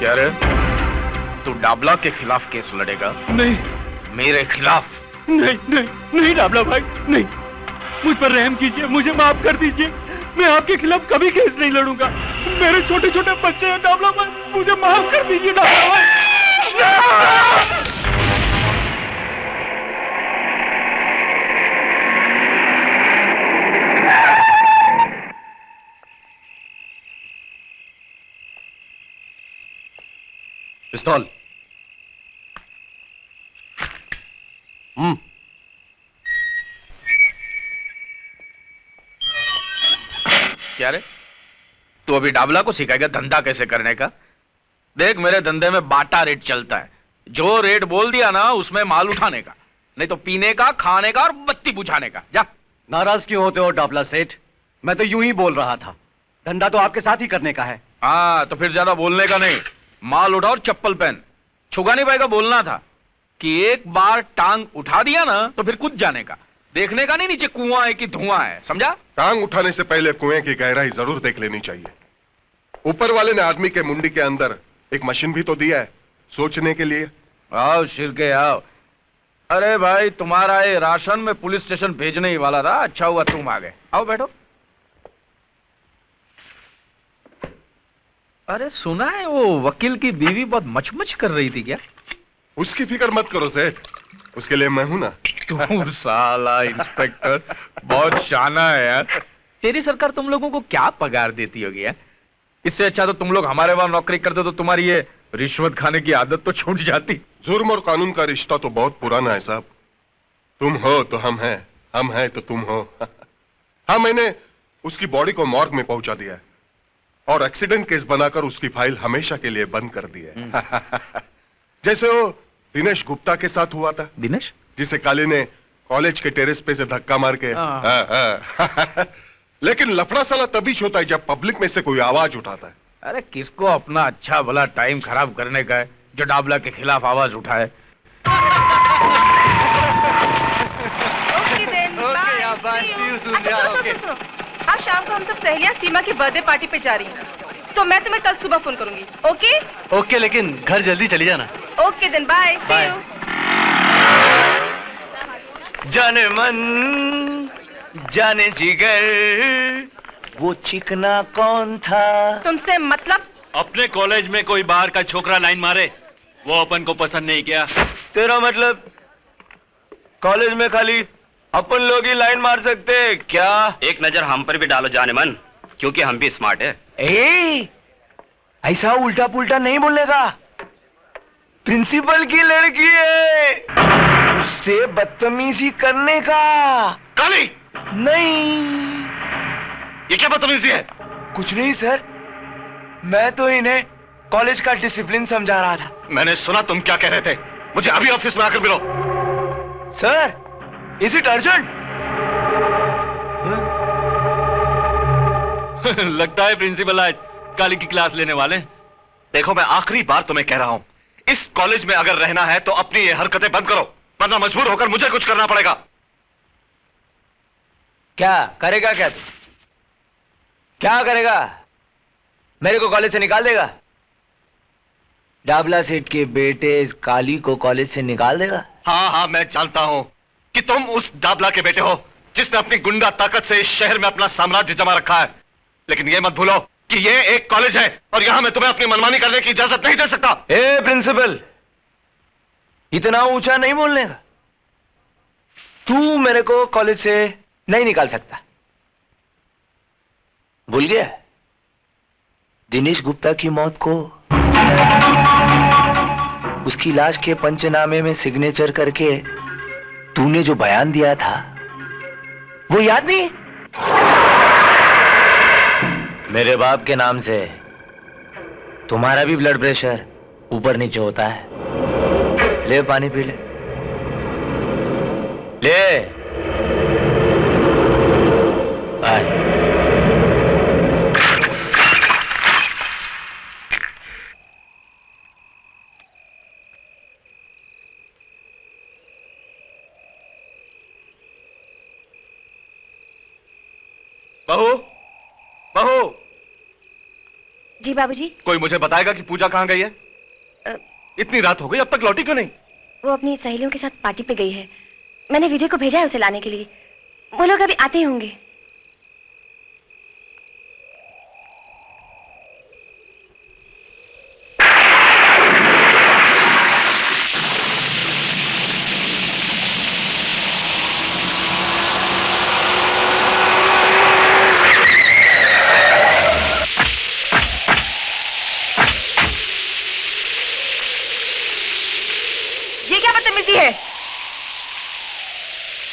क्या रे? तू डाबला के खिलाफ केस लड़ेगा? नहीं। मेरे खिलाफ? नहीं नहीं नहीं डाबला भाई, नहीं। मुझ पर रहम कीजिए, मुझे माफ कर दीजिए। मैं आपके खिलाफ कभी केस नहीं लड़ूंगा। मेरे छोटे छोटे बच्चे हैं डाबला भाई, मुझे माफ कर दीजिए डाबला भाई। पिस्तौल। क्या रे? तू अभी डाबला को सिखाएगा धंधा कैसे करने का? देख, मेरे धंधे में बाटा रेट चलता है। जो रेट बोल दिया ना, उसमें माल उठाने का, नहीं तो पीने का, खाने का और बत्ती बुझाने का। जा। नाराज क्यों होते हो डाबला सेठ? मैं तो यूं ही बोल रहा था, धंधा तो आपके साथ ही करने का है। हाँ, तो फिर ज्यादा बोलने का नहीं। माल उठा और चप्पल पहन। छुगा नहीं पाएगा। बोलना था कि एक बार टांग उठा दिया ना तो फिर कूद जाने का। देखने का नहीं नीचे कुआं है कि धुआं है, समझा? टांग उठाने से पहले कुएं की गहराई जरूर देख लेनी चाहिए। ऊपर वाले ने आदमी के मुंडी के अंदर एक मशीन भी तो दिया है सोचने के लिए। आओ शिरके आओ। अरे भाई, तुम्हारा ये राशन में पुलिस स्टेशन भेजने ही वाला था। अच्छा हुआ तुम आ गए। आओ बैठो। अरे सुना है वो वकील की बीवी बहुत मचमच कर रही थी क्या? उसकी फिक्र मत करो सेठ, उसके लिए मैं हूं ना। तू साला इंस्पेक्टर बहुत शाना है यार। तेरी सरकार तुम लोगों को क्या पगार देती होगी यार? इससे अच्छा तो तुम लोग हमारे वहां नौकरी करते तो तुम्हारी ये रिश्वत खाने की आदत तो छूट जाती। जुर्म और कानून का रिश्ता तो बहुत पुराना है साहब। तुम हो तो हम हैं तो तुम हो। हाँ, मैंने उसकी बॉडी को मॉर्ग में पहुंचा दिया है और एक्सीडेंट केस बनाकर उसकी फाइल हमेशा के लिए बंद कर दी है। जैसे वो दिनेश गुप्ता के साथ हुआ था। दिनेश? जिसे काली ने कॉलेज के टेरेस पे से धक्का मार के। लेकिन लफड़ा साला तभी होता है जब पब्लिक में से कोई आवाज उठाता है। अरे किसको अपना अच्छा भला टाइम खराब करने का है जो डाबला के खिलाफ आवाज उठाए? आज शाम को हम सब सहेलियां सीमा की बर्थडे पार्टी पे जा रही हैं, तो मैं तुम्हें कल सुबह फोन करूंगी। ओके? ओके, लेकिन घर जल्दी चली जाना। Okay then, bye. See you. जाने मन जाने जिगर, वो चिकना कौन था? तुमसे मतलब? अपने कॉलेज में कोई बाहर का छोकरा लाइन मारे, वो अपन को पसंद नहीं किया। तेरा मतलब कॉलेज में खाली अपन लोग ही लाइन मार सकते क्या? एक नजर हम पर भी डालो जाने मन, क्योंकि हम भी स्मार्ट है। ऐसा उल्टा पुल्टा नहीं बोलने का। प्रिंसिपल की लड़की है, उससे बदतमीजी करने का। काली! नहीं। ये क्या बदतमीजी है? कुछ नहीं सर, मैं तो इन्हें कॉलेज का डिसिप्लिन समझा रहा था। मैंने सुना तुम क्या कह रहे थे। मुझे अभी ऑफिस में आकर मिलो। Sir, is it urgent? लगता है प्रिंसिपल आज काली की क्लास लेने वाले। देखो, मैं आखिरी बार तुम्हें कह रहा हूं, इस कॉलेज में अगर रहना है तो अपनी ये हरकतें बंद करो, वरना मजबूर होकर मुझे कुछ करना पड़ेगा। क्या करेगा? क्या करेगा? मेरे को कॉलेज से निकाल देगा? डाबला सेठ के बेटे इस काली को कॉलेज से निकाल देगा? हाँ, मैं जानता हूं कि तुम उस डाबला के बेटे हो जिसने अपनी गुंडा ताकत से इस शहर में अपना साम्राज्य जमा रखा है। लेकिन यह मत भूलो कि यह एक कॉलेज है और यहां मैं तुम्हें अपनी मनमानी करने की इजाजत नहीं दे सकता। प्रिंसिपल, इतना ऊंचा नहीं बोलने का। तू मेरे को कॉलेज से नहीं निकाल सकता। भूल गया दिनेश गुप्ता की मौत को? उसकी लाश के पंचनामे में सिग्नेचर करके तूने जो बयान दिया था, वो याद नहीं? मेरे बाप के नाम से तुम्हारा भी ब्लड प्रेशर ऊपर नीचे होता है। ले पानी पी ले। बाय। बहू, जी बाबूजी। कोई मुझे बताएगा कि पूजा कहाँ गई है? इतनी रात हो गई, अब तक लौटी क्यों नहीं? वो अपनी सहेलियों के साथ पार्टी पे गई है। मैंने विजय को भेजा है उसे लाने के लिए। वो लोग अभी आते ही होंगे।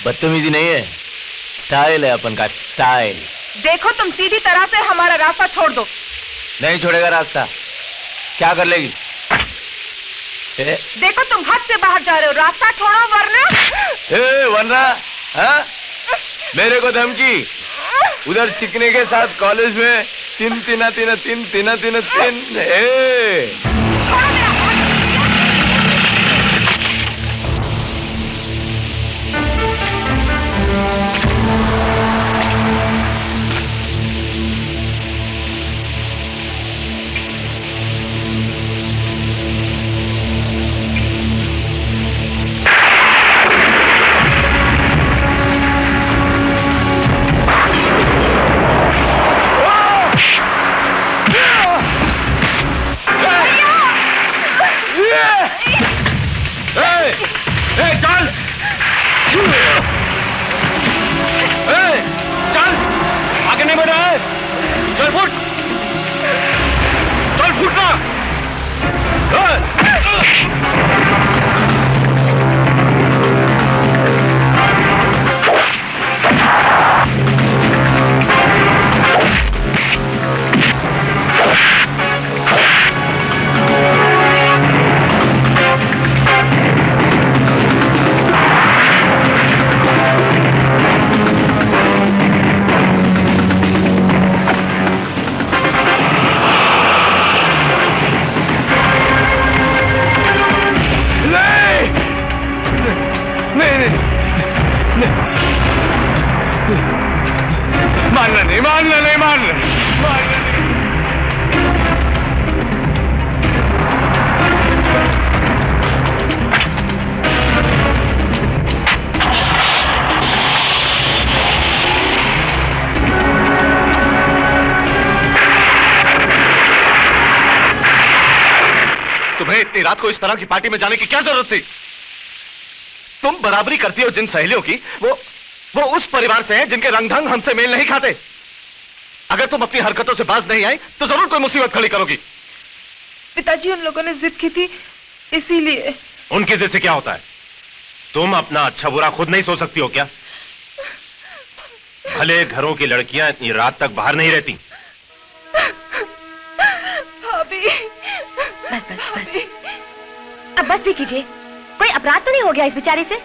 बदतमीजी नहीं है, स्टाइल है अपन का, स्टाइल। देखो तुम सीधी तरह से हमारा रास्ता छोड़ दो। नहीं छोड़ेगा रास्ता। क्या कर लेगी? देखो तुम हद से बाहर जा रहे हो, रास्ता छोड़ो वरना। वरना? हाँ? मेरे को धमकी? उधर चिकने के साथ कॉलेज में तीन तीन तीन तीन तीन तीन तीन। इतनी रात को इस तरह की पार्टी में जाने की क्या जरूरत थी? तुम बराबरी करती हो जिन सहेलियों की, वो उस परिवार से हैं जिनके रंग ढंग हमसे मेल नहीं खाते। अगर तुम अपनी हरकतों से बाज नहीं आई तो जरूर कोई मुसीबत खड़ी करोगी। पिताजी, उन लोगों ने जिद की थी, इसीलिए। उनकी जिद से क्या होता है? तुम अपना अच्छा बुरा खुद नहीं सोच सकती हो क्या? भले घरों की लड़कियां इतनी रात तक बाहर नहीं रहती। भाभी। बस बस बस, अब बस भी कीजिए। कोई अपराध तो नहीं हो गया इस बेचारे से?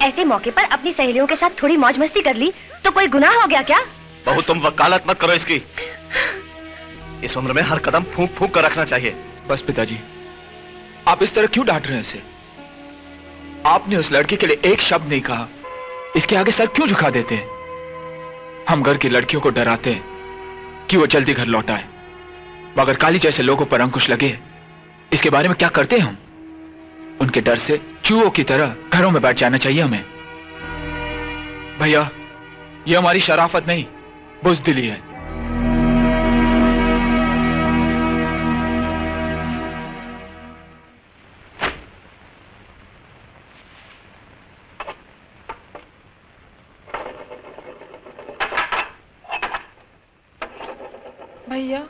ऐसे मौके पर अपनी सहेलियों के साथ थोड़ी मौज मस्ती कर ली तो कोई गुनाह हो गया क्या? बहू, तुम वकालत मत करो इसकी। इस उम्र में हर कदम फूंक फूंक कर रखना चाहिए। बस पिताजी, आप इस तरह क्यों डांट रहे हैं इसे? आपने उस लड़के के लिए एक शब्द नहीं कहा, इसके आगे सर क्यों झुका देते हैं? हम घर की लड़कियों को डराते हैं कि वो जल्दी घर लौट आए, मगर काली जैसे लोगों पर अंकुश लगे, इसके बारे में क्या करते हैं हम? उनके डर से चूहों की तरह घरों में बैठ जाना चाहिए हमें। भैया, ये हमारी शराफत नहीं, बुज़दिली है। भैया,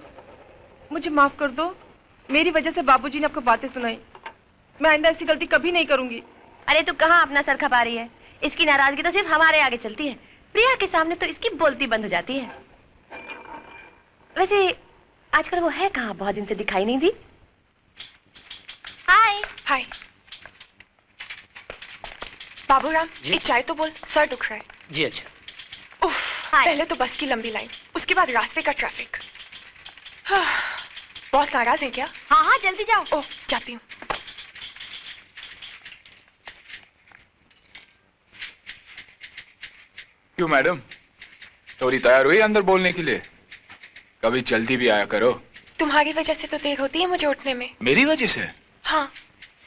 मुझे माफ कर दो। मेरी वजह से बाबूजी ने आपको बातें सुनाई। मैं आइंदा ऐसी गलती कभी नहीं करूंगी। अरे तू कहाँ अपना सर खपा रही है? इसकी नाराजगी तो सिर्फ हमारे आगे चलती है, प्रिया के सामने तो इसकी बोलती बंद हो जाती है। वैसे आजकल वो है कहाँ? बहुत दिन से दिखाई नहीं दी। हाय। हाय बाबूराम, एक चाय तो बोल, सर दुख रहा है। जी अच्छा। उफ, पहले तो बस की लंबी लाइन, उसके बाद रास्ते का ट्रैफिक। बॉस नाराज है क्या? हाँ हाँ, जल्दी जाओ। ओह, जाती हूँ। क्यों मैडम, टोरी तैयार हुई अंदर बोलने के लिए? कभी जल्दी भी आया करो। तुम्हारी वजह से तो देर होती है मुझे उठने में। मेरी वजह से? हाँ,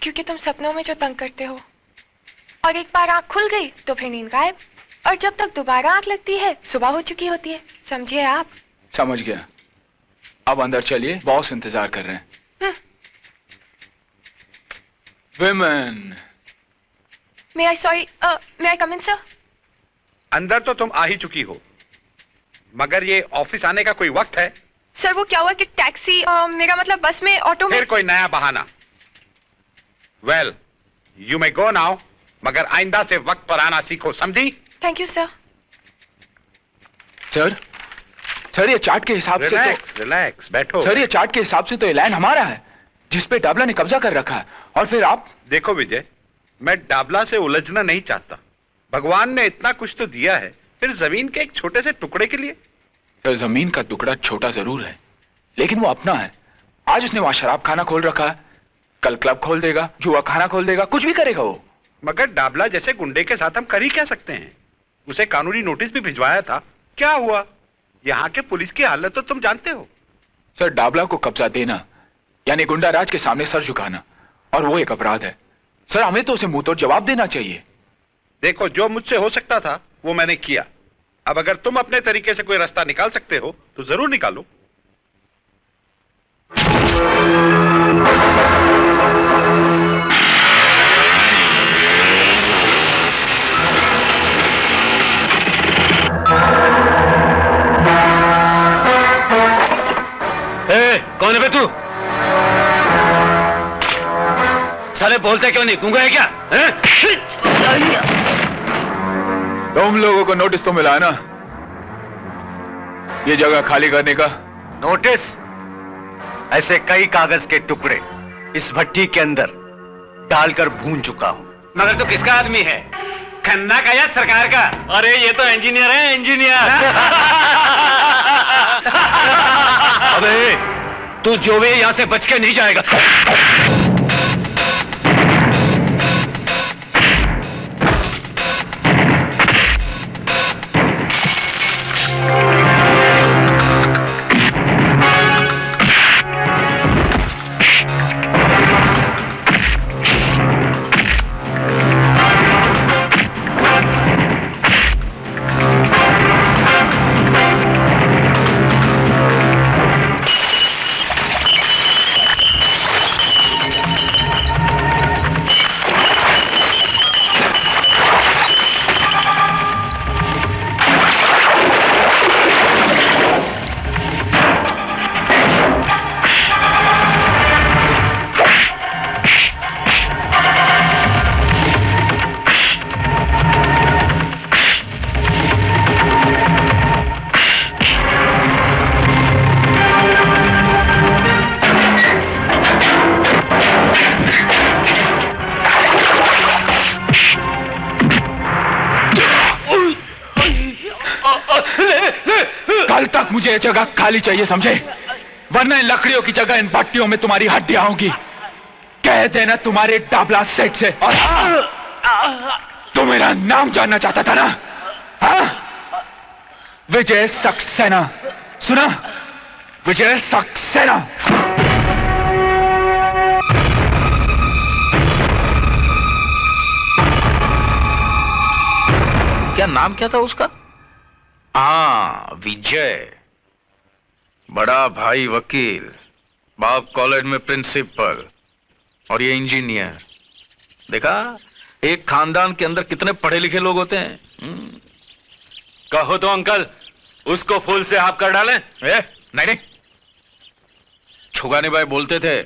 क्योंकि तुम सपनों में जो तंग करते हो, और एक बार आंख खुल गई तो फिर नींद गायब, और जब तक दोबारा आंख लगती है सुबह हो चुकी होती है। समझिए आप? समझ गया। अब अंदर चलिए, बॉस इंतजार कर रहे हैं। विमेन। मे आई कम इन सर? अंदर तो तुम आ ही चुकी हो, मगर ये ऑफिस आने का कोई वक्त है? सर वो क्या हुआ कि टैक्सी, मेरा मतलब बस में, ऑटो में। फिर कोई नया बहाना। Well, you may go now, मगर आइंदा से वक्त पर आना सीखो, समझी? Thank you sir. सर ये चार्ट के हिसाब से तो रिलैक्स बैठो। सर ये चार्ट के हिसाब से तो ये लैंड हमारा है जिसपे डाबला ने कब्जा कर रखा है, और फिर आप। देखो विजय, मैं डाबला से उलझना नहीं चाहता। भगवान ने इतना कुछ तो दिया है, फिर जमीन के एक छोटे से टुकड़े के लिए। सर जमीन का टुकड़ा छोटा जरूर है, लेकिन वो अपना है। आज उसने वहां शराब खाना खोल रखा है, कल क्लब खोल देगा, जुआ खाना खोल देगा, कुछ भी करेगा वो। मगर डाबला जैसे गुंडे के साथ हम कर ही क्या सकते हैं? उसे कानूनी नोटिस भी भिजवाया था, क्या हुआ? यहाँ के पुलिस की हालत तो तुम जानते हो। सर डाबला को कब्जा देना यानी गुंडा राज के सामने सर झुकाना, और वो एक अपराध है। सर हमें तो उसे मुंह तोड़ जवाब देना चाहिए। देखो, जो मुझसे हो सकता था वो मैंने किया। अब अगर तुम अपने तरीके से कोई रास्ता निकाल सकते हो तो जरूर निकालो। कौन है बे तू? साले बोलते क्यों नहीं? गूंगा है क्या? तुम लोगों को नोटिस तो मिला है ना ये जगह खाली करने का? नोटिस? ऐसे कई कागज के टुकड़े इस भट्टी के अंदर डालकर भून चुका हूं। मगर तू किसका आदमी है? खन्ना का या सरकार का? अरे ये तो इंजीनियर है, इंजीनियर। अबे तू जो भी यहां से बच के नहीं जाएगा। मुझे ये जगह खाली चाहिए, समझे? वरना इन लकड़ियों की जगह इन भट्टियों में तुम्हारी हड्डियां होंगी। कह देना तुम्हारे डाबला सेठ से। और तू मेरा नाम जानना चाहता था ना? हाँ? विजय सक्सेना। सुना? विजय सक्सेना। क्या नाम क्या था उसका? हाँ, विजय। बड़ा भाई वकील, बाप कॉलेज में प्रिंसिपल, और ये इंजीनियर। देखा, एक खानदान के अंदर कितने पढ़े लिखे लोग होते हैं। कहो तो अंकल, उसको फूल से हाफ कर डालें? नहीं, छुगानी भाई बोलते थे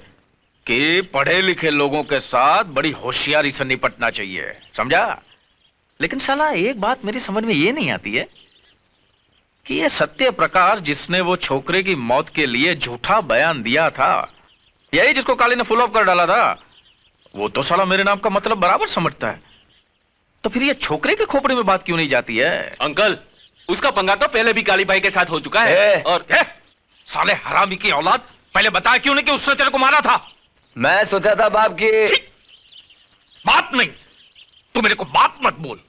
कि पढ़े लिखे लोगों के साथ बड़ी होशियारी से निपटना चाहिए, समझा? लेकिन साला एक बात मेरी समझ में ये नहीं आती है कि ये सत्य प्रकाश जिसने वो छोकरे की मौत के लिए झूठा बयान दिया था, यही जिसको काली ने फुल ऑफ कर डाला था, वो तो साला मेरे नाम का मतलब बराबर समझता है। तो फिर ये छोकरे के खोपड़े में बात क्यों नहीं जाती है? अंकल, उसका पंगा तो पहले भी काली भाई के साथ हो चुका है। और साले हरामी की औलाद, पहले बताया क्यों नहीं कि उसने तेरे को मारा था? मैं सोचा था बाप की बात नहीं, तू मेरे को बात मत बोल।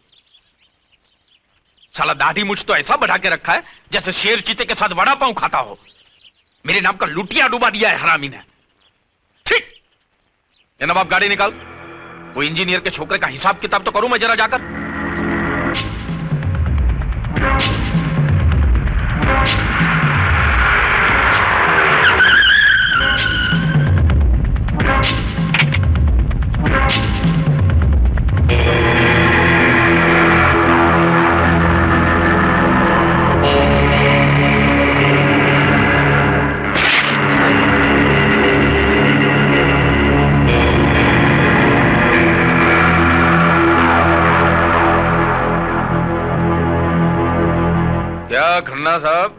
साला दाढ़ी मुझ तो ऐसा बढ़ा के रखा है जैसे शेर चीते के साथ वड़ा पाव खाता हो। मेरे नाम का लुटिया डुबा दिया है हरामी ने। ठीक, ये नवाब गाड़ी निकाल। वो इंजीनियर के छोकरे का हिसाब किताब तो करूं मैं जरा जाकर। खन्ना साहब,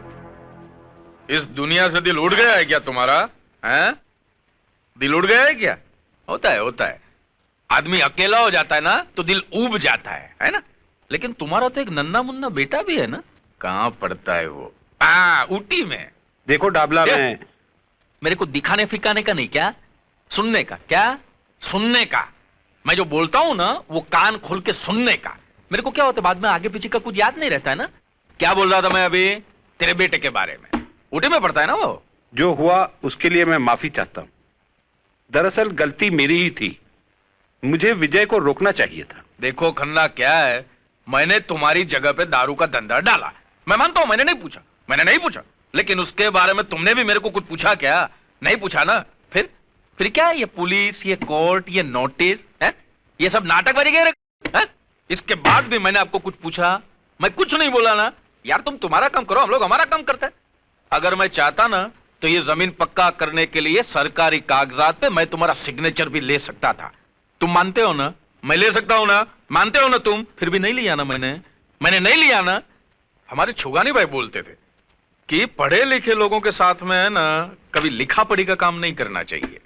इस दुनिया से दिल उड़ गया है क्या तुम्हारा? हैं? दिल उड़ गया है क्या? होता है। आदमी अकेला हो जाता है ना तो दिल ऊब जाता है ना? लेकिन तुम्हारा तो एक नन्ना मुन्ना बेटा भी है ना? कहां पढ़ता है वो? ऊटी में। देखो डाबला में। मेरे को दिखाने फिकाने का नहीं, क्या सुनने का? क्या सुनने का? मैं जो बोलता हूं ना वो कान खोल के सुनने का। मेरे को क्या होता है बाद में आगे पीछे का कुछ याद नहीं रहता है ना। क्या बोल रहा था मैं अभी? तेरे बेटे के बारे में। ऊटी में पढ़ता है ना वो। जो हुआ उसके लिए मैं माफी चाहता हूं। दरअसल गलती मेरी ही थी, मुझे विजय को रोकना चाहिए था। देखो खन्ना, क्या है, मैंने तुम्हारी जगह पे दारू का धंधा डाला। मैं मानता हूं मैंने नहीं पूछा, लेकिन उसके बारे में तुमने भी मेरे को कुछ पूछा क्या? नहीं पूछा ना। फिर क्या है ये पुलिस, ये कोर्ट, ये नोटिस है, ये सब नाटक बनी गए है? इसके बाद भी मैंने आपको कुछ पूछा? मैं कुछ नहीं बोला ना। यार तुम तुम्हारा काम करो, हम लोग हमारा काम करते हैं। अगर मैं चाहता ना तो ये जमीन पक्का करने के लिए सरकारी कागजात पे मैं तुम्हारा सिग्नेचर भी ले सकता था। तुम मानते हो ना? मैं ले सकता हूं ना? मानते हो ना तुम? फिर भी नहीं लिया ना मैंने नहीं लिया ना। हमारे छुगानी भाई बोलते थे कि पढ़े लिखे लोगों के साथ में है ना कभी लिखा पढ़ी का काम नहीं करना चाहिए।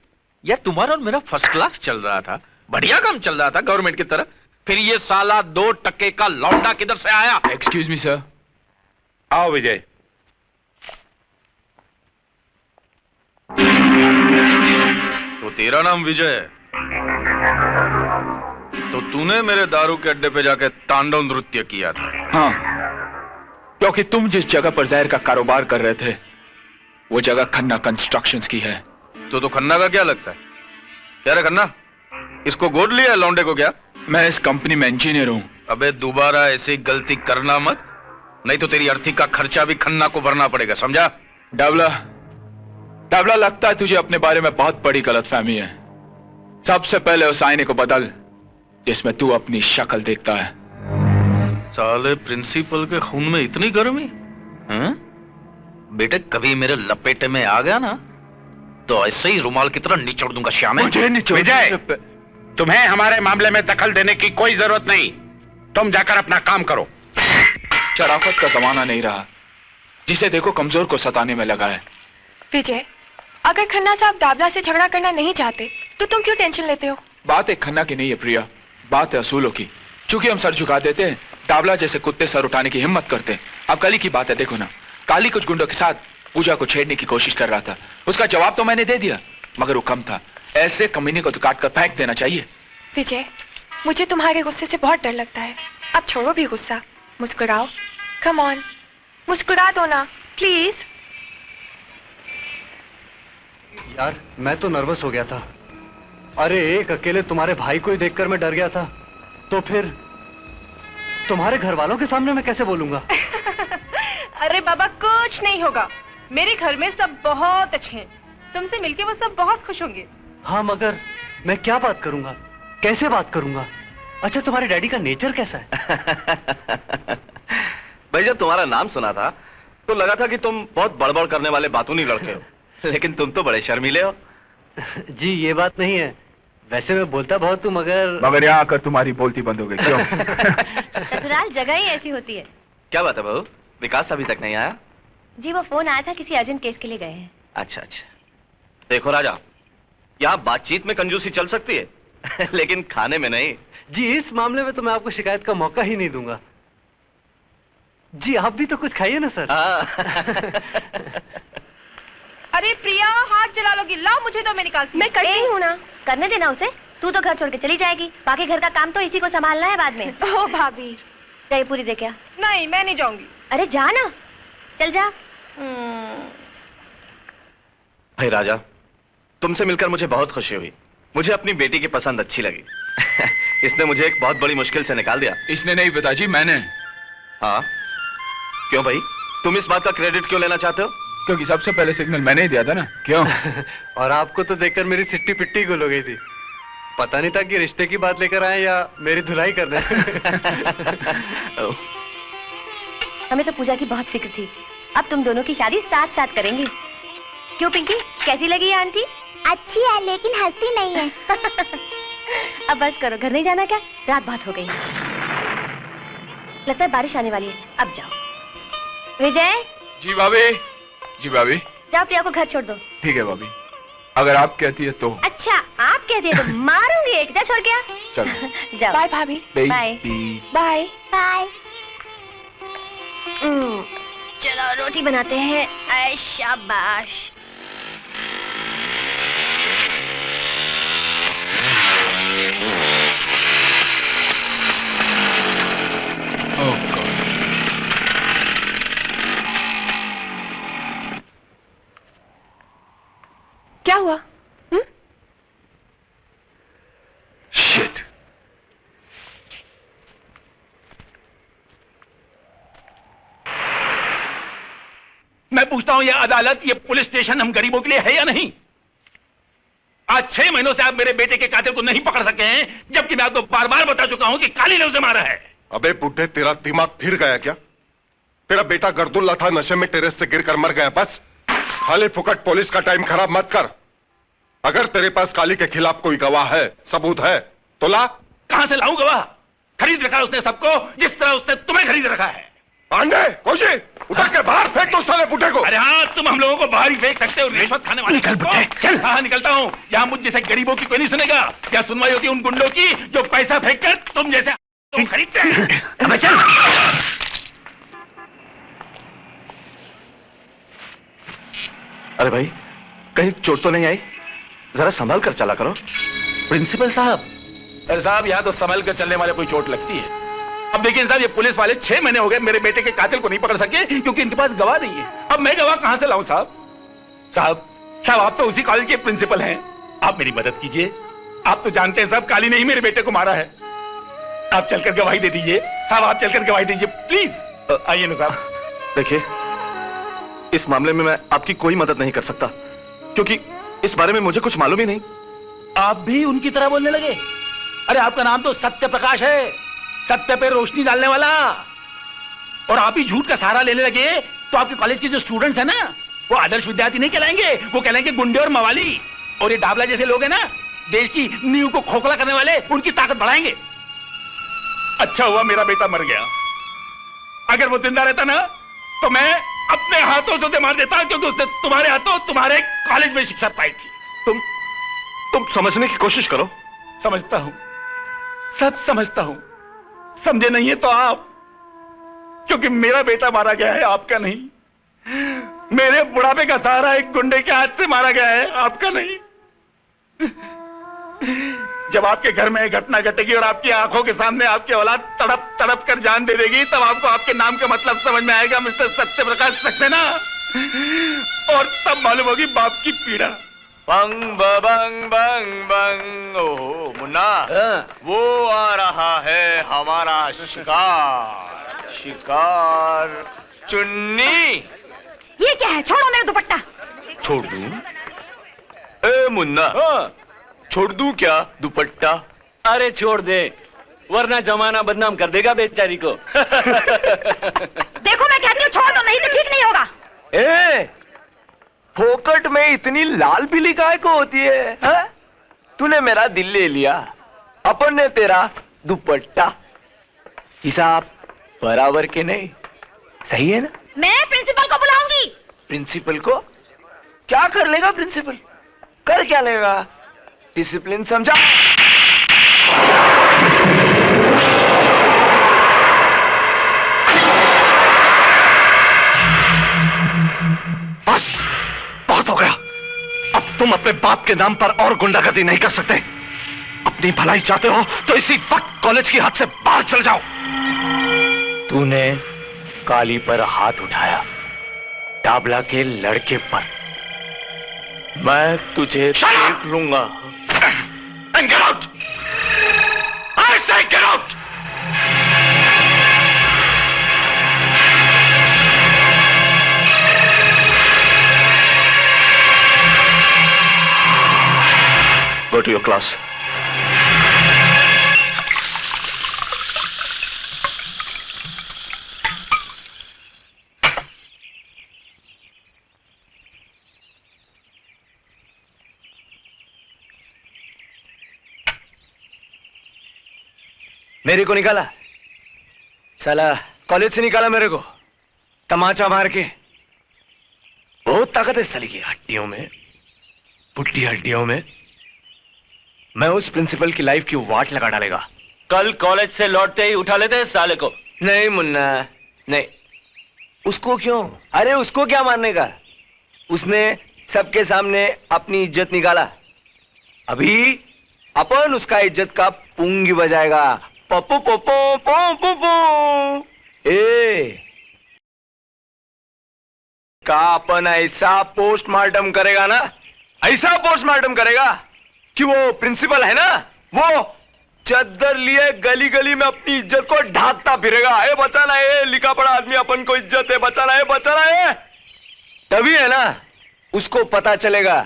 यार तुम्हारा और मेरा फर्स्ट क्लास चल रहा था, बढ़िया काम चल रहा था गवर्नमेंट की तरह। फिर ये साला 2 टके का लौंडा किधर से आया? Excuse me sir. आओ विजय। तो तेरा नाम विजय है, तो तूने मेरे दारू के अड्डे पे जाके तांडव नृत्य किया था? हाँ, क्योंकि तुम जिस जगह पर जहर का कारोबार कर रहे थे वो जगह खन्ना कंस्ट्रक्शंस की है। तो खन्ना का क्या लगता है? क्या रे खन्ना, इसको गोद लिया है लौंडे को क्या? मैं इस कंपनी में इंजीनियर हूं। अबे दोबारा ऐसी गलती करना मत, नहीं तो तेरी अर्थी का खर्चा भी खन्ना को भरना पड़ेगा, समझा? डाबला, लगता है तुझे अपने बारे में बहुत बड़ी गलतफहमी है। सबसे पहले उस आईने को बदल जिसमें तू अपनी शक्ल देखता है। साले प्रिंसिपल के खून में इतनी गर्मी? बेटे कभी मेरे लपेटे में आ गया ना तो ऐसे ही रुमाल की तरह निचोड़ दूंगा श्याम। विजय, तुम्हें हमारे मामले में दखल देने की कोई जरूरत नहीं। तुम जाकर अपना काम करो। शराफत का जमाना नहीं रहा, जिसे देखो कमजोर को सताने में लगा है। विजय, अगर खन्ना साहब डाबला से झगड़ा करना नहीं चाहते तो तुम क्यों टेंशन लेते हो? बात एक खन्ना की नहीं है प्रिया, बात है असूलों की। चूंकि हम सर झुका देते हैं, डाबला जैसे कुत्ते सर उठाने की हिम्मत करते हैं। अब कल की बात है, देखो ना, काली कुछ गुंडों के साथ पूजा को छेड़ने की कोशिश कर रहा था। उसका जवाब तो मैंने दे दिया, मगर वो कम था। ऐसे कमीने को तो काट कर फेंक देना चाहिए। विजय, मुझे तुम्हारे गुस्से से बहुत डर लगता है। अब छोड़ो भी गुस्सा, मुस्कुराओ। कम ऑन, मुस्कुरा दो ना प्लीज। यार मैं तो नर्वस हो गया था। अरे एक अकेले तुम्हारे भाई को ही देखकर मैं डर गया था, तो फिर तुम्हारे घर वालों के सामने मैं कैसे बोलूंगा? अरे बाबा कुछ नहीं होगा, मेरे घर में सब बहुत अच्छे हैं। तुमसे मिलके वो सब बहुत खुश होंगे। हाँ मगर मैं क्या बात करूंगा, कैसे बात करूंगा? अच्छा तुम्हारे डैडी का नेचर कैसा है? भाई जब तुम्हारा नाम सुना था तो लगा था कि तुम बहुत बड़बड़ करने वाले बातूनी लड़के हो, लेकिन तुम तो बड़े शर्मीले हो। जी ये बात नहीं है, वैसे मैं बोलता बहुत हूँ मगर यहाँ आकर तुम्हारी बोलती बंद हो गई क्यों? ससुराल जगह ही ऐसी होती है। क्या बात है बहू, विकास अभी तक नहीं आया? जी वो फोन आया था, किसी अर्जेंट केस के लिए गए हैं। अच्छा अच्छा। देखो राजा, यहाँ बातचीत में कंजूसी चल सकती है लेकिन खाने में नहीं। जी इस मामले में तो मैं आपको शिकायत का मौका ही नहीं दूंगा। जी आप भी तो कुछ खाइए ना सर। अरे प्रिया हाथ जला लोगी, लाओ मुझे तो मैं निकालती। मैं करती हूँ ना, करने देना उसे। तू तो घर छोड़ के चली जाएगी, बाकी घर का काम तो इसी को संभालना है बाद में। ओ भाभी, दही पूरी दे क्या? नहीं मैं नहीं जाऊंगी। अरे जा ना, चल जा। भाई राजा, तुमसे मिलकर मुझे बहुत खुशी हुई। मुझे अपनी बेटी की पसंद अच्छी लगी। इसने मुझे एक बहुत बड़ी मुश्किल से निकाल दिया। इसने नहीं पिताजी, मैंने। हाँ? क्यों भाई, तुम इस बात का क्रेडिट क्यों लेना चाहते हो? क्योंकि सबसे पहले सिग्नल मैंने ही दिया था ना। क्यों? और आपको तो देखकर मेरी सिट्टी पिट्टी गुल हो गई थी। पता नहीं था कि रिश्ते की बात लेकर आए या मेरी धुलाई कर दें। हमें तो पूजा की बहुत फिक्र थी। अब तुम दोनों की शादी साथ साथ करेंगे। क्यों पिंकी, कैसी लगी ये आंटी? अच्छी है लेकिन हंसती नहीं है। अब बस करो, घर नहीं जाना क्या? रात बहुत हो गई। लगता है बारिश आने वाली है, अब जाओ। विजय। जी भाभी। जी भाभी। जाओ प्रिया को घर छोड़ दो। ठीक है भाभी, अगर आप कहती है तो। अच्छा, आप कहती है तो मारूंगी एक। जा छोड़ गया। चलो जाओ। बाय भाभी। Bye bye bye. चलो रोटी बनाते हैं। ऐ शाबाश। क्या हुआ? शिट। मैं पूछता हूं, यह अदालत, यह पुलिस स्टेशन हम गरीबों के लिए है या नहीं? आज 6 महीनों से आप मेरे बेटे के कातिल को नहीं पकड़ सके हैं, जबकि मैं आपको बार बार बता चुका हूं कि काली ने उसे मारा है। अबे बुड्ढे, तेरा दिमाग फिर गया क्या? तेरा बेटा गर्दुल्ला था, नशे में टेरेस से गिरकर मर गया। बस खाली फुकट पुलिस का टाइम खराब मत कर। अगर तेरे पास काली के खिलाफ कोई गवाह है, सबूत है, तो ला। कहां से लाऊं गवाह? खरीद रखा उसने सबको, जिस तरह उसने तुम्हें खरीद रखा है। पांडे, कोशी, उतर के बाहर फेंक दो साले बुड्ढे को। अरे हाँ, तुम हम लोगों को बाहर ही फेंक सकते हो, रिश्वत खाने वाले। निकल बुड्ढे, चल। हाँ, निकलता हूँ। यहाँ मुझ जैसे गरीबों की कोई नहीं सुनेगा। क्या सुनवाई होती है उन गुंडों की जो पैसा फेंक कर तुम जैसे तुम खरीदते हैं। अबे चल। अरे भाई, कहीं चोट तो नहीं आई? जरा संभाल कर चला करो। प्रिंसिपल साहब। अरे साहब, यहाँ तो संभल कर चलने वाले कोई चोट लगती है। अब देखिए साहब, ये पुलिस वाले 6 महीने हो गए मेरे बेटे के कातिल को नहीं पकड़ सके क्योंकि इनके पास गवाह नहीं है। अब मैं गवाह कहां से लाऊं साहब? साहब आप तो उसी कॉलेज के प्रिंसिपल हैं, आप मेरी मदद कीजिए। आप तो जानते हैं साहब, काली ने ही मेरे बेटे को मारा है। आप चलकर गवाही दे दीजिए साहब, आप चलकर गवाही दीजिए प्लीज। आइए ना साहब। देखिए, इस मामले में मैं आपकी कोई मदद नहीं कर सकता क्योंकि इस बारे में मुझे कुछ मालूम ही नहीं। आप भी उनकी तरह बोलने लगे? अरे आपका नाम तो सत्य प्रकाश है, सत्य पे रोशनी डालने वाला। और आप ही झूठ का सहारा लेने लगे तो आपके कॉलेज के जो स्टूडेंट्स हैं ना, वो आदर्श विद्यार्थी नहीं कहलाएंगे, वो कहलाएंगे गुंडे और मवाली। और ये डाबला जैसे लोग हैं ना, देश की नींव को खोखला करने वाले, उनकी ताकत बढ़ाएंगे। अच्छा हुआ मेरा बेटा मर गया। अगर वो जिंदा रहता ना तो मैं अपने हाथों से उसे मार देता, क्योंकि उसने तुम्हारे हाथों तुम्हारे कॉलेज में शिक्षा पाई थी। तुम समझने की कोशिश करो। समझता हूं, सब समझता हूं। समझे नहीं है तो आप, क्योंकि मेरा बेटा मारा गया है, आपका नहीं। मेरे बुढ़ापे का सहारा एक गुंडे के हाथ से मारा गया है, आपका नहीं। जब आपके घर में घटना घटेगी और आपकी आंखों के सामने आपकी औलाद तड़प तड़प कर जान दे देगी, तब आपको आपके नाम का मतलब समझ में आएगा, मिस्टर सत्य प्रकाश सक्सेना। और तब मालूम होगी बाप की पीड़ा। बंग बंग बंग बंग। ओहो मुन्ना, वो आ रहा है हमारा शिकार। शिकार चुन्नी। ये क्या है? छोड़ो मेरा दुपट्टा। छोड़ दूं? ए मुन्ना, छोड़ दूं क्या दुपट्टा? अरे छोड़ दे, वरना जमाना बदनाम कर देगा बेचारी को। देखो मैं कहती हूँ छोड़ दो, नहीं तो ठीक नहीं होगा। ए, फोकट में इतनी लाल पीली काय को होती है, हा? तूने मेरा दिल ले लिया, अपन ने तेरा दुपट्टा। हिसाब बराबर के नहीं, सही है ना? मैं प्रिंसिपल को बुलाऊंगी। प्रिंसिपल को? क्या कर लेगा प्रिंसिपल? कर क्या लेगा? डिसिप्लिन समझा? बस बहुत हो गया। अब तुम अपने बाप के नाम पर और गुंडागर्दी नहीं कर सकते। अपनी भलाई चाहते हो तो इसी वक्त कॉलेज की हद से बाहर चल जाओ। तूने काली पर हाथ उठाया, डाबला के लड़के पर। मैं तुझे देख लूंगा। And get out! I say get out! Go to your class. मेरे को निकाला, साला कॉलेज से निकाला मेरे को तमाचा मार के। बहुत ताकत है साली की हड्डियों में, पुट्टी हड्डियों में। मैं उस प्रिंसिपल की लाइफ की वाट लगा डालेगा। कल कॉलेज से लौटते ही उठा लेते साले को। नहीं मुन्ना नहीं, उसको क्यों? अरे उसको क्या मारने का? उसने सबके सामने अपनी इज्जत निकाला। अभी अपन उसका इज्जत का पुंगी बजाएगा। पप्पू पप्पू पप्पू पप्पू। ए का अपन ऐसा पोस्टमार्टम करेगा ना, ऐसा पोस्टमार्टम करेगा कि वो प्रिंसिपल है ना, वो चद्दर लिए गली गली में अपनी इज्जत को ढांकता फिरेगा। ए बचाना है, लिखा पढ़ा आदमी अपन को इज्जत है, बचाना है, बचाना है। तभी है ना उसको पता चलेगा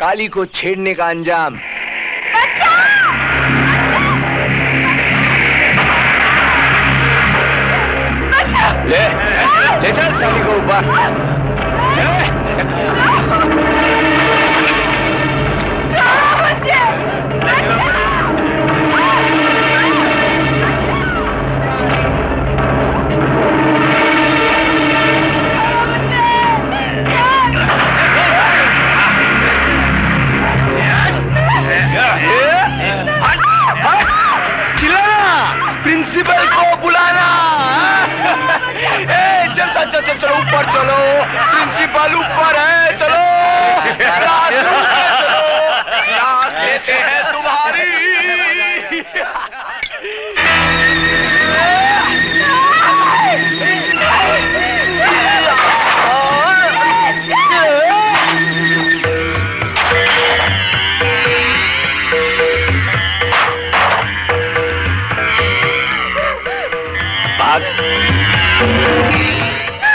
काली को छेड़ने का अंजाम। ले चल साली को ऊपर। प्रिंसिपल को बुलाना। चल चलो ऊपर चलो, प्रिंसिपल ऊपर है, चलो क्लास लेते हैं तुम्हारी।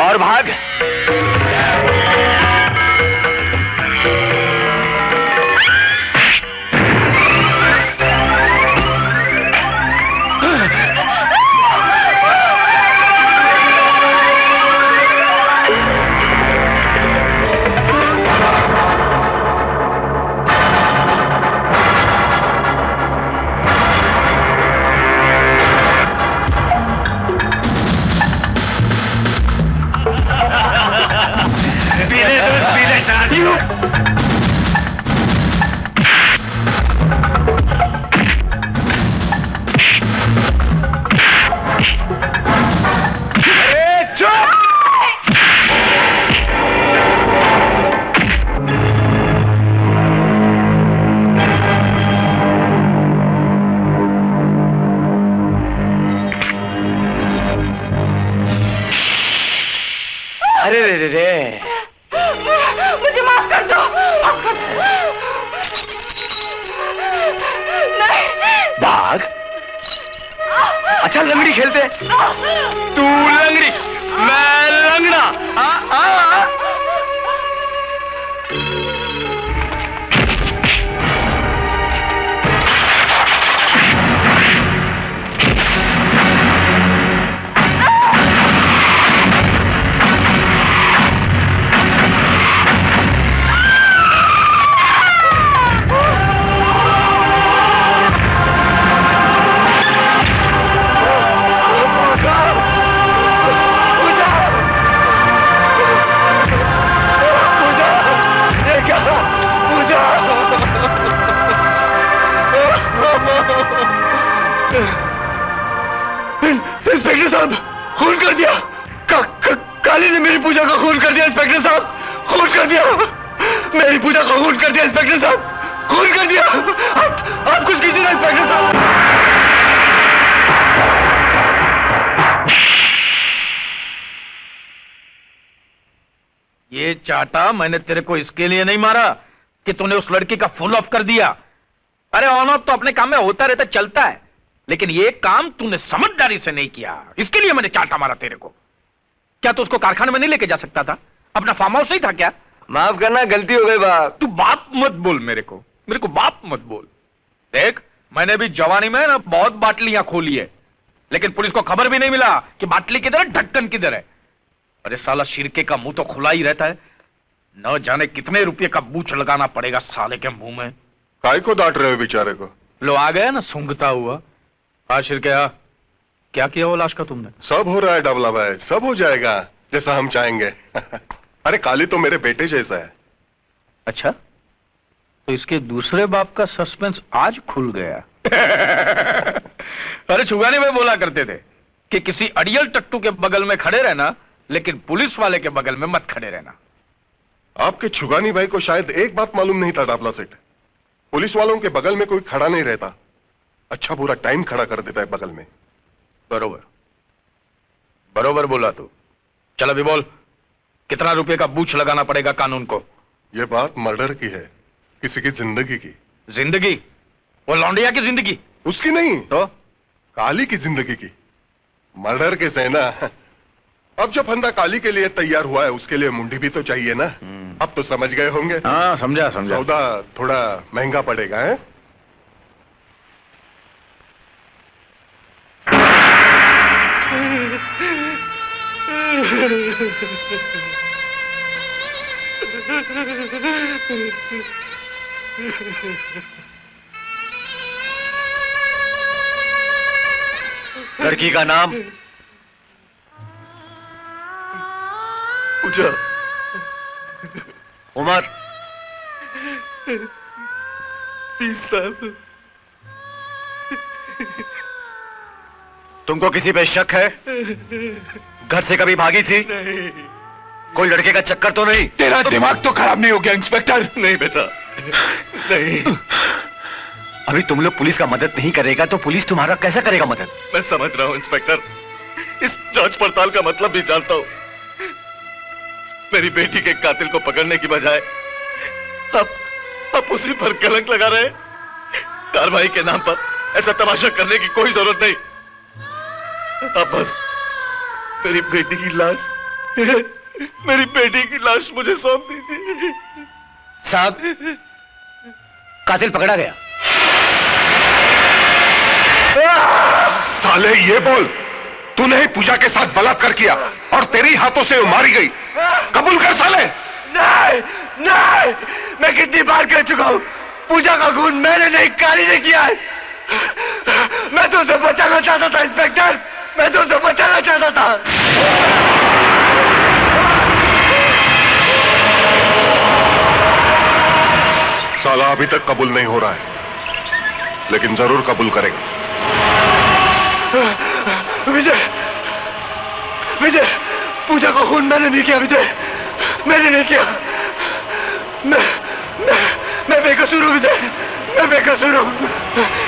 और भाग। मुझे माफ कर दो। नहीं। भाग। अच्छा लंगड़ी खेलते? तू लंगड़ी, मैं लंगड़ा। इंस्पेक्टर साहब, खून कर दिया। काली ने मेरी पूजा का खून कर दिया। इंस्पेक्टर साहब, खून कर दिया। मेरी पूजा का खून कर दिया। इंस्पेक्टर साहब, खून कर दिया। आप कुछ कीजिए ना इंस्पेक्टर साहब। ये चाटा मैंने तेरे को इसके लिए नहीं मारा, कि तूने उस लड़की का फुल ऑफ कर दिया। अरे ऑन ऑफ तो अपने काम में होता रहता, चलता है, लेकिन ये काम तूने समझदारी से नहीं किया, इसके लिए मैंने चाटा मारा तेरे को। क्या तू उसको कारखाने में नहीं लेके जा सकता था? अपना फार्म हाउस ही था क्या? माफ करना, गलती हो गई बाप। तू बाप मत बोल मेरे को बाप मत बोल। देख, मैंने भी जवानी में ना बहुत बाटलियां खोली है, लेकिन पुलिस को खबर भी नहीं मिला कि बाटली किधर है, ढक्कन किधर है। अरे साला शिरके का मुंह तो खुला ही रहता है, न जाने कितने रुपए का बूच लगाना पड़ेगा साले के मुंह में। काय को डांट रहे हो बेचारे को? लो आ गया ना सूंघता हुआ। शिरके क्या किया वो लाश का तुमने? सब हो रहा है डबला भाई, सब हो जाएगा जैसा हम चाहेंगे। अरे काली तो मेरे बेटे जैसा है। अच्छा, तो इसके दूसरे बाप का सस्पेंस आज खुल गया। अरे छुगाने में बोला करते थे कि किसी अड़ियल टट्टू के बगल में खड़े रहना, लेकिन पुलिस वाले के बगल में मत खड़े रहना। आपके छुगानी भाई को शायद एक बात मालूम नहीं था डाबला सेठ, पुलिस वालों के बगल में कोई खड़ा नहीं रहता, अच्छा बुरा टाइम खड़ा कर देता है बगल में। बरोबर बरोबर बोला तू। चल अभी बोल, कितना रुपए का बूच लगाना पड़ेगा कानून को? यह बात मर्डर की है, किसी की जिंदगी की। जिंदगी? वो लौंडिया की जिंदगी? उसकी नहीं तो काली की जिंदगी की। मर्डर के से ना, अब जो फंदा काली के लिए तैयार हुआ है उसके लिए मुंडी भी तो चाहिए ना। अब तो समझ गए होंगे। हाँ समझा। सौदा थोड़ा महंगा पड़ेगा है? लड़की का नाम? पूजा। उम्र? 20 साल। तुमको किसी पे शक है? घर से कभी भागी थी? नहीं। कोई लड़के का चक्कर तो नहीं? तेरा दिमाग तो खराब नहीं हो गया इंस्पेक्टर? नहीं बेटा, नहीं। अभी तुम लोग पुलिस का मदद नहीं करेगा तो पुलिस तुम्हारा कैसे करेगा मदद? मैं समझ रहा हूं इंस्पेक्टर, इस जांच पड़ताल का मतलब भी जानता हूं। मेरी बेटी के कातिल को पकड़ने की बजाय आप उसी पर कलंक लगा रहे हैं। कार्रवाई के नाम पर ऐसा तमाशा करने की कोई जरूरत नहीं। आप बस मेरी बेटी की लाश मुझे सौंप दीजिए। साहब, कातिल पकड़ा गया। साले ये बोल, तूने ही पूजा के साथ बलात्कार किया और तेरी हाथों से वो मारी गई, कबूल कर साले। नहीं, मैं कितनी बार कह चुका हूं, पूजा का खून मैंने नहीं, काली ने किया है। मैं तो उसे बचाना चाहता था इंस्पेक्टर, मैं तो उसे बचाना चाहता था। साला अभी तक कबूल नहीं हो रहा है, लेकिन जरूर कबूल करेगा। विजय, पूजा का खून मैंने नहीं किया विजय, मैंने नहीं किया। मैं बेकसूर हूं विजय, मैं बेकसूर हूं।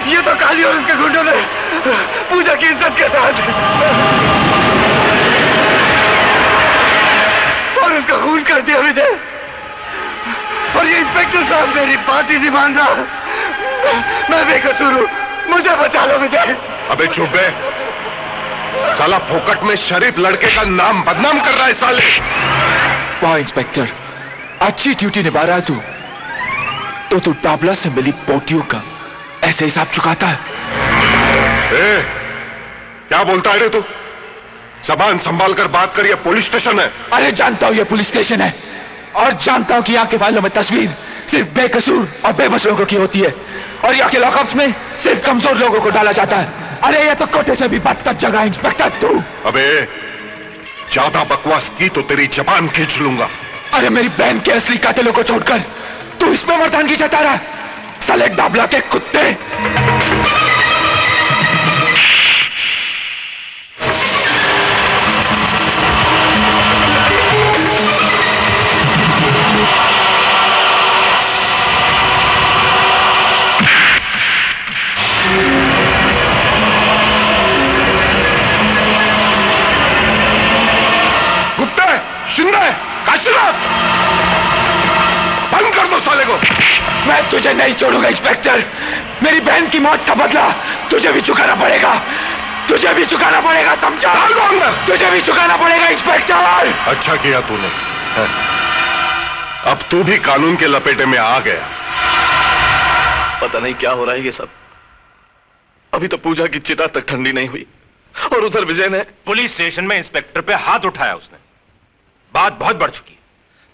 ये तो काली और उसके गुंडों ने पूजा की इज्जत के साथ और उसका खून कर दिया विजय। और ये इंस्पेक्टर साहब मेरी बात ही नहीं मान रहा। मैं बेकसूर हूं, मुझे बचा लो विजय। अबे चुप बे, साला फोकट में शरीफ लड़के का नाम बदनाम कर रहा है साले। वाह इंस्पेक्टर, अच्छी ड्यूटी निभा रहा है तू। तो तू डाबला से मिली पोटियों का ऐसे हिसाब चुकाता है? क्या बोलता है रे तू? जबान संभाल कर बात कर, ये पुलिस स्टेशन है। अरे जानता हूं ये पुलिस स्टेशन है, और जानता हूं कि यहाँ के फाइलों में तस्वीर सिर्फ बेकसूर और बेबस लोगों की होती है, और यहाँ के लॉकअप्स में सिर्फ कमजोर लोगों को डाला जाता है। अरे ये तो कोटे से भी बदतर जगह है इंस्पेक्टर तू। अबे ज्यादा बकवास की तो तेरी जबान खींच लूंगा। अरे मेरी बहन के असली कातिलों को छोड़कर तू इसमें मर्दानगी जता रहा है, साले डाबला के कुत्ते। शिंदे, काशीनाथ, बंद कर दो साले को। मैं तुझे नहीं छोड़ूंगा इंस्पेक्टर। मेरी बहन की मौत का बदला तुझे भी चुकाना पड़ेगा, तुझे भी चुकाना पड़ेगा, समझा? तुझे भी चुकाना पड़ेगा इंस्पेक्टर। अच्छा किया तूने, अब तू भी कानून के लपेटे में आ गया। पता नहीं क्या हो रहा है ये सब। अभी तो पूजा की चिता तक ठंडी नहीं हुई और उधर विजय ने पुलिस स्टेशन में इंस्पेक्टर पे हाथ उठाया उसने। बात बहुत बढ़ चुकी है।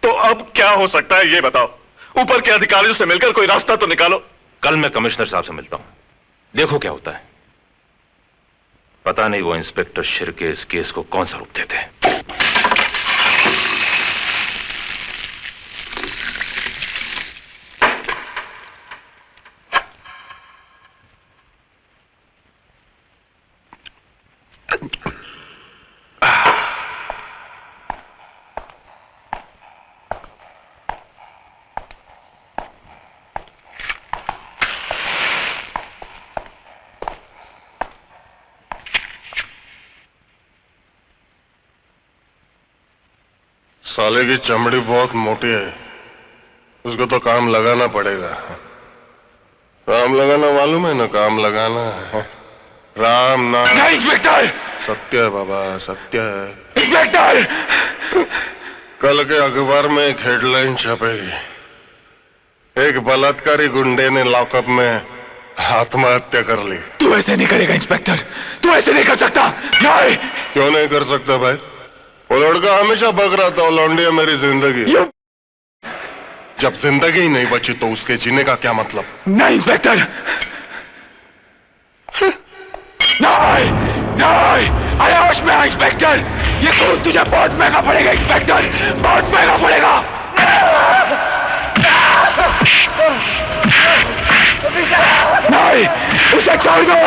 तो अब क्या हो सकता है ये बताओ? ऊपर के अधिकारियों से मिलकर कोई रास्ता तो निकालो। कल मैं कमिश्नर साहब से मिलता हूं, देखो क्या होता है। पता नहीं वो इंस्पेक्टर शिर्के इस केस को कौन सा रूप देते हैं। साले की चमड़ी बहुत मोटी है, उसको तो काम लगाना पड़ेगा। काम लगाना मालूम है ना? काम लगाना है राम नाम। नहीं इंस्पेक्टर, सत्य है बाबा, सत्य है। इंस्पेक्टर, कल के अखबार में एक हेडलाइन छपेगी, एक बलात्कारी गुंडे ने लॉकअप में आत्महत्या कर ली। तू ऐसे नहीं करेगा इंस्पेक्टर, तू ऐसे नहीं कर सकता। नहीं। क्यों नहीं कर सकता भाई? वो लड़का हमेशा बक रहा था, लौंडिया मेरी जिंदगी। जब जिंदगी ही नहीं बची तो उसके जीने का क्या मतलब? नहीं इंस्पेक्टर, नहीं नहीं, अरे होश में आ इंस्पेक्टर, ये खून तुझे बहुत महंगा पड़ेगा इंस्पेक्टर, बहुत महंगा पड़ेगा। नहीं, उसे छोड़ दो।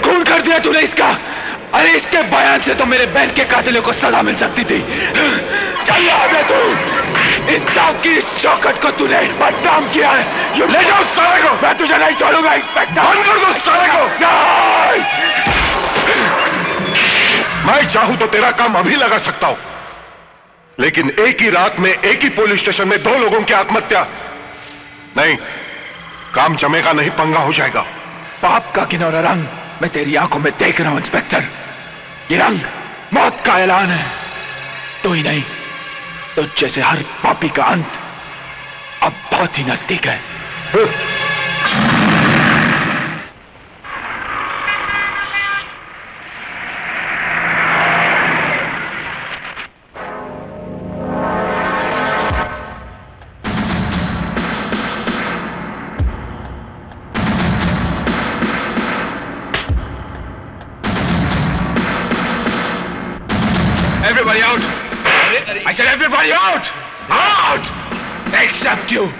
खून कर दिया तूने इसका। अरे इसके बयान से तो मेरे बहन के कातिलों को सजा मिल सकती थी। चल रहा तू, इंसाफ की इस शौकत को तूने बदनाम किया है। ले जाओ सारे को, मैं तुझे नहीं छोड़ूंगा इंस्पेक्टर। बंद कर दो सारे को। नहीं। मैं चाहूं तो तेरा काम अभी लगा सकता हूं, लेकिन एक ही रात में एक ही पुलिस स्टेशन में 2 लोगों की आत्महत्या नहीं, काम जमेगा नहीं, पंगा हो जाएगा। पाप का किनौरा रंग मैं तेरी आंखों में देख रहा हूं इंस्पेक्टर। ये रंग मौत का ऐलान है। तो ही नहीं तो जैसे हर पापी का अंत अब बहुत ही नजदीक है। Everybody out! I said everybody out! Out! Except you!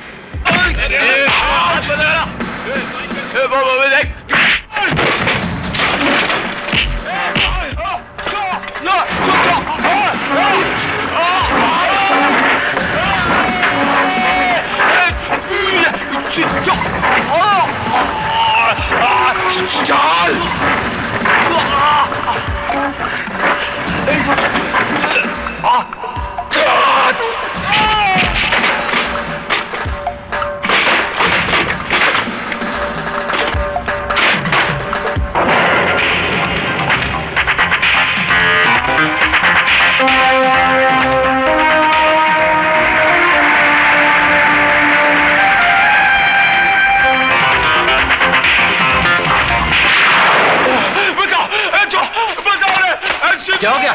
क्या हो गया?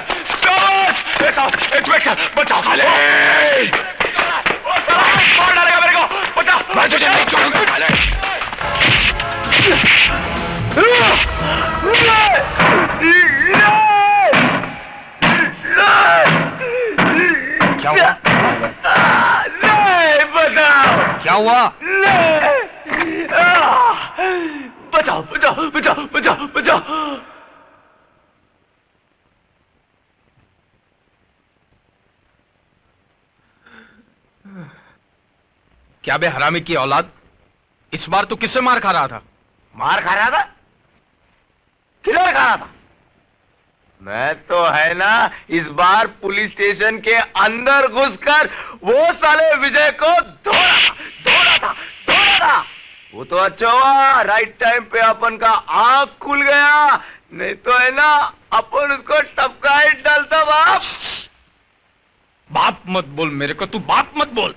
बचाओ खाले! मार डालेगा मेरे को! बचाओ! मैं तुझे नहीं छोड़ूंगा खाले! क्या हुआ? नहीं, बचाओ! क्या हुआ? बचाओ, बचाओ, बचाओ, बचाओ, बचाओ! क्या बे हरामी की औलाद, इस बार तू किससे मार खा रहा था? मार खा रहा था? किधर खा रहा था? मैं तो है ना इस बार पुलिस स्टेशन के अंदर घुसकर वो साले विजय को धोड़ा था। वो तो अच्छा हुआ राइट टाइम पे अपन का आंख खुल गया, नहीं तो है ना अपन उसको टपका ही डालता। बाप मत बोल मेरे को, तू बाप मत बोल।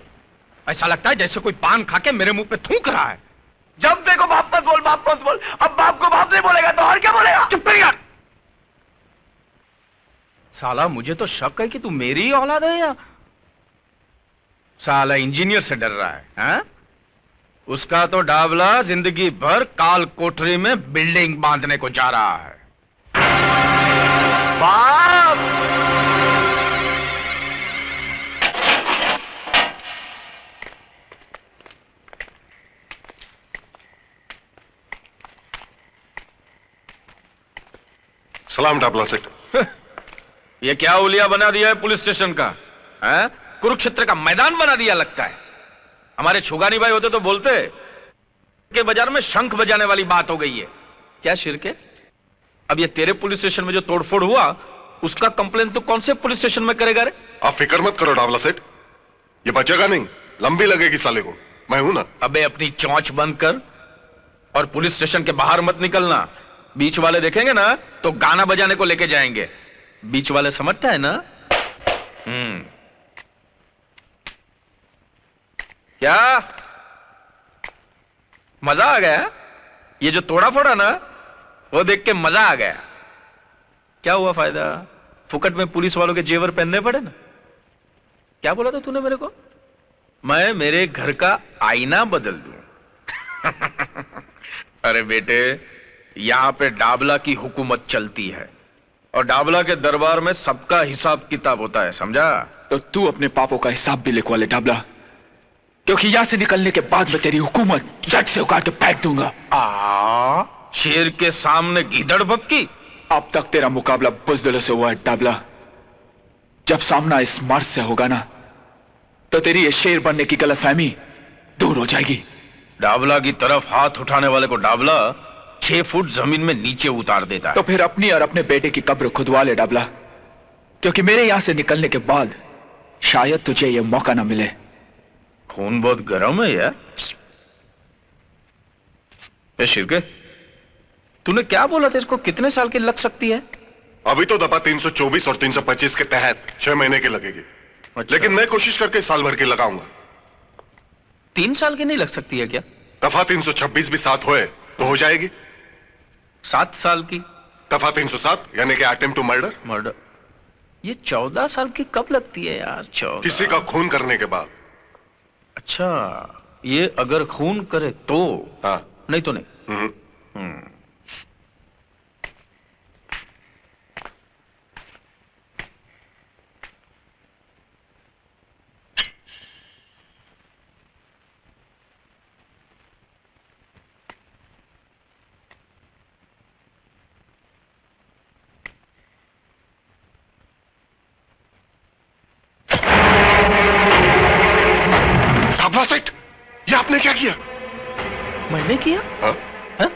ऐसा लगता है जैसे कोई पान खा के मेरे मुंह पे थूक रहा है। जब देखो बाप मत बोल, बाप मत बोल। अब बाप को बाप नहीं बोलेगा तो और क्या बोलेगा? चुप कर यार। साला मुझे तो शक है कि तू मेरी ही औलाद है या साला इंजीनियर से डर रहा है, हा? उसका तो डाबला जिंदगी भर काल कोठरी में बिल्डिंग बांधने को जा रहा है। बाप! सलाम डाबला सेठ। ये क्या उलिया बना दिया है पुलिस स्टेशन का? है? कुरुक्षेत्र का मैदान बना दिया लगता है। हमारे छुगानी भाई होते तो बोलते के बाजार में शंख बजाने वाली बात हो गई है। क्या शिरके? अब ये तेरे पुलिस स्टेशन में जो तोड़फोड़ हुआ उसका कंप्लेन तो कौन से पुलिस स्टेशन में करेगा रे? आप फिक्र मत करो डाबला सेठ, ये बचेगा नहीं, लंबी लगेगी साले को, मैं हूं ना। अबे अपनी चौंच बंद कर और पुलिस स्टेशन के बाहर मत निकलना। बीच वाले देखेंगे ना तो गाना बजाने को लेके जाएंगे। बीच वाले समझता है ना? क्या मजा आ गया? ये जो तोड़ा फोड़ा ना वो देख के मजा आ गया। क्या हुआ फायदा? फुकट में पुलिस वालों के जेवर पहनने पड़े ना। क्या बोला था तूने मेरे को? मैं मेरे घर का आईना बदल दूं? अरे बेटे, यहां पे डाबला की हुकूमत चलती है और डाबला के दरबार में सबका हिसाब किताब होता है, समझा? तो तू अपने पापों का हिसाब भी लिखवा ले डाबला, क्योंकि यहां से निकलने के बाद मैं तेरी हुकूमत जट से उखाड़ के फेंक दूंगा। शेर के सामने गीदड़ भक्की? अब तक तेरा मुकाबला बुज़दिलों से हुआ है डाबला। जब सामना इस मर्द से होगा ना तो तेरी ये शेर बनने की गलतफहमी दूर हो जाएगी। डाबला की तरफ हाथ उठाने वाले को डाबला 6 फुट जमीन में नीचे उतार देता है। तो फिर अपनी और अपने बेटे की कब्र खुदवा ले डाबला, क्योंकि मेरे यहां से निकलने के बाद शायद तुझे यह मौका ना मिले। खून बहुत गर्म है यार। ए शिरके, तूने क्या बोला था? इसको कितने साल की लग सकती है? अभी तो दफा 324 और 325 के तहत 6 महीने की लगेगी। अच्छा। लेकिन मैं कोशिश करके साल भर की लगाऊंगा। 3 साल की नहीं लग सकती है क्या? दफा 326 भी 7 होए तो हो जाएगी। 7 साल की? दफा 307 यानी कि अटेम्प्ट टू मर्डर। ये 14 साल की कब लगती है यार? 14? किसी का खून करने के बाद। अच्छा, ये अगर खून करे तो? हाँ। नहीं तो नहीं। सेठ, ये आपने क्या किया? मैंने किया? हाँ? हा?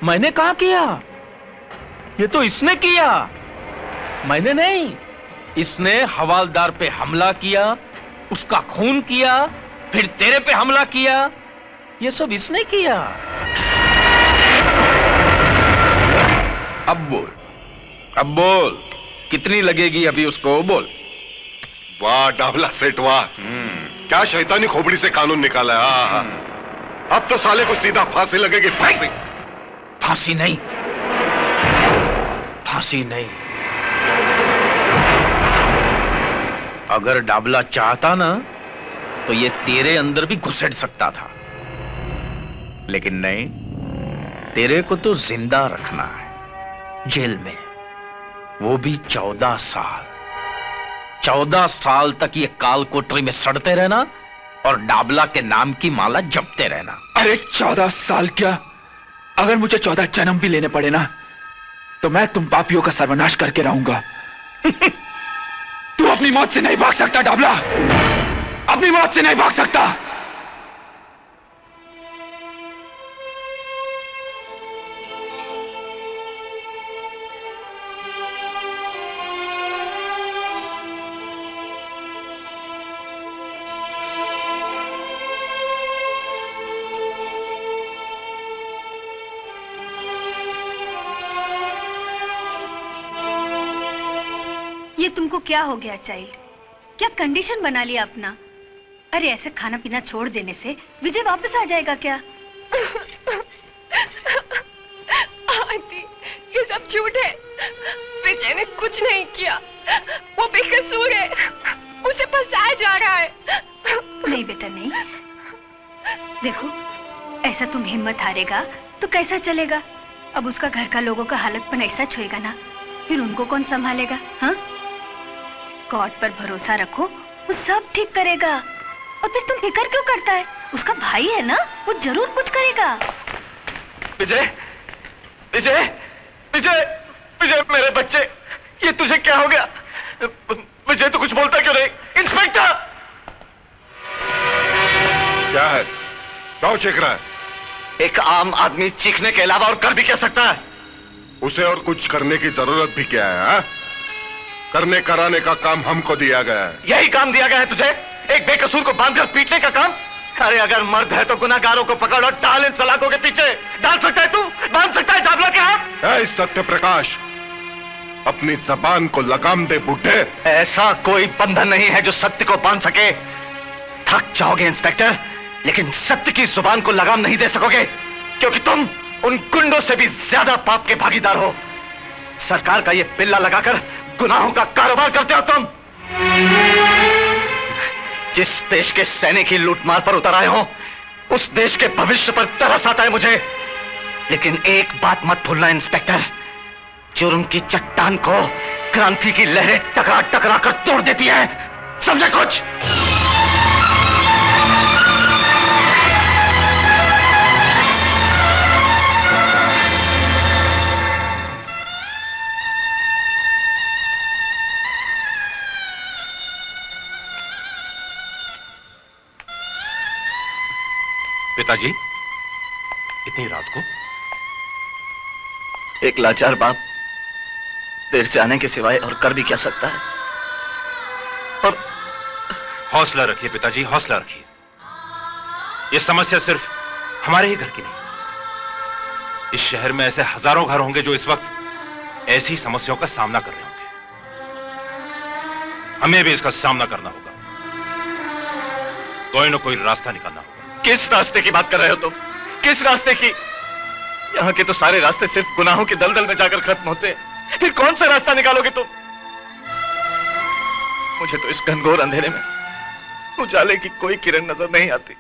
मैंने कहा किया? ये तो इसने किया, मैंने नहीं। इसने हवालदार पे हमला किया, उसका खून किया, फिर तेरे पे हमला किया। ये सब इसने किया। अब बोल कितनी लगेगी अभी उसको? बोल। वाह डाबला सेठ वाह, क्या शैतानी खोपड़ी से कानून निकाला है। हाँ। अब तो साले को सीधा फांसी लगेगी। फांसी? फांसी नहीं, फांसी नहीं। अगर डाबला चाहता ना तो ये तेरे अंदर भी घुसेड़ सकता था, लेकिन नहीं, तेरे को तो जिंदा रखना है जेल में, वो भी 14 साल। 14 साल तक ये काल कोठरी में सड़ते रहना और डाबला के नाम की माला जपते रहना। अरे 14 साल क्या, अगर मुझे 14 जन्म भी लेने पड़े ना तो मैं तुम पापियों का सर्वनाश करके रहूंगा। तू अपनी मौत से नहीं भाग सकता डाबला, अपनी मौत से नहीं भाग सकता। ये तुमको क्या हो गया चाइल्ड? क्या कंडीशन बना लिया अपना? अरे ऐसे खाना पीना छोड़ देने से विजय वापस आ जाएगा क्या? आंटी, ये सब झूठ है। विजय ने कुछ नहीं किया, वो बेकसूर है, उसे फंसाया जा रहा है। नहीं बेटा नहीं, देखो ऐसा तुम हिम्मत हारेगा तो कैसा चलेगा? अब उसका घर का लोगों का हालतपन ऐसा छुएगा ना, फिर उनको कौन संभालेगा? हाँ, गॉड पर भरोसा रखो, वो सब ठीक करेगा। और फिर तुम फिक्र क्यों करता है? उसका भाई है ना, वो जरूर कुछ करेगा। विजय, विजय, विजय, विजय, मेरे बच्चे, ये तुझे क्या हो गया? विजय तो कुछ बोलता क्यों नहीं? इंस्पेक्टर! क्या है? क्यों चीख रहा है? एक आम आदमी चीखने के अलावा और कर भी क्या सकता है? उसे और कुछ करने की जरूरत भी क्या है? हा? करने कराने का काम हमको दिया गया है। यही काम दिया गया है तुझे? एक बेकसूर को बांधकर पीटने का काम? अरे अगर मर्द है तो गुनाहगारों को पकड़ और डाल इन सलाखों के पीछे। डाल सकता है तू? बांध सकता है डाबला के हाथ? ऐ सत्य प्रकाश, अपनी जबान को लगाम दे बुड्ढे। ऐसा कोई बंधन नहीं है जो सत्य को बांध सके। थक जाओगे इंस्पेक्टर, लेकिन सत्य की जुबान को लगाम नहीं दे सकोगे, क्योंकि तुम उन गुंडों से भी ज्यादा पाप के भागीदार हो। सरकार का ये पिल्ला लगाकर गुनाहों का कारोबार करते हो तुम। जिस देश के सैनिक की लूटमार पर उतर आए हो, उस देश के भविष्य पर तरस आता है मुझे। लेकिन एक बात मत भूलना इंस्पेक्टर, जुर्म की चट्टान को क्रांति की लहरें टकरा टकरा कर तोड़ देती है। समझे कुछ? पिताजी, इतनी रात को? एक लाचार बाप देर से आने के सिवाय और कर भी क्या सकता है? और हौसला रखिए पिताजी, हौसला रखिए। यह समस्या सिर्फ हमारे ही घर की नहीं, इस शहर में ऐसे हजारों घर होंगे जो इस वक्त ऐसी समस्याओं का सामना कर रहे होंगे। हमें भी इसका सामना करना होगा, कोई ना कोई रास्ता निकालना होगा। किस रास्ते की बात कर रहे हो तुम? किस रास्ते की? यहाँ के तो सारे रास्ते सिर्फ गुनाहों की दलदल में जाकर खत्म होते हैं। फिर कौन सा रास्ता निकालोगे तुम? मुझे तो इस घनघोर अंधेरे में उजाले की कोई किरण नजर नहीं आती।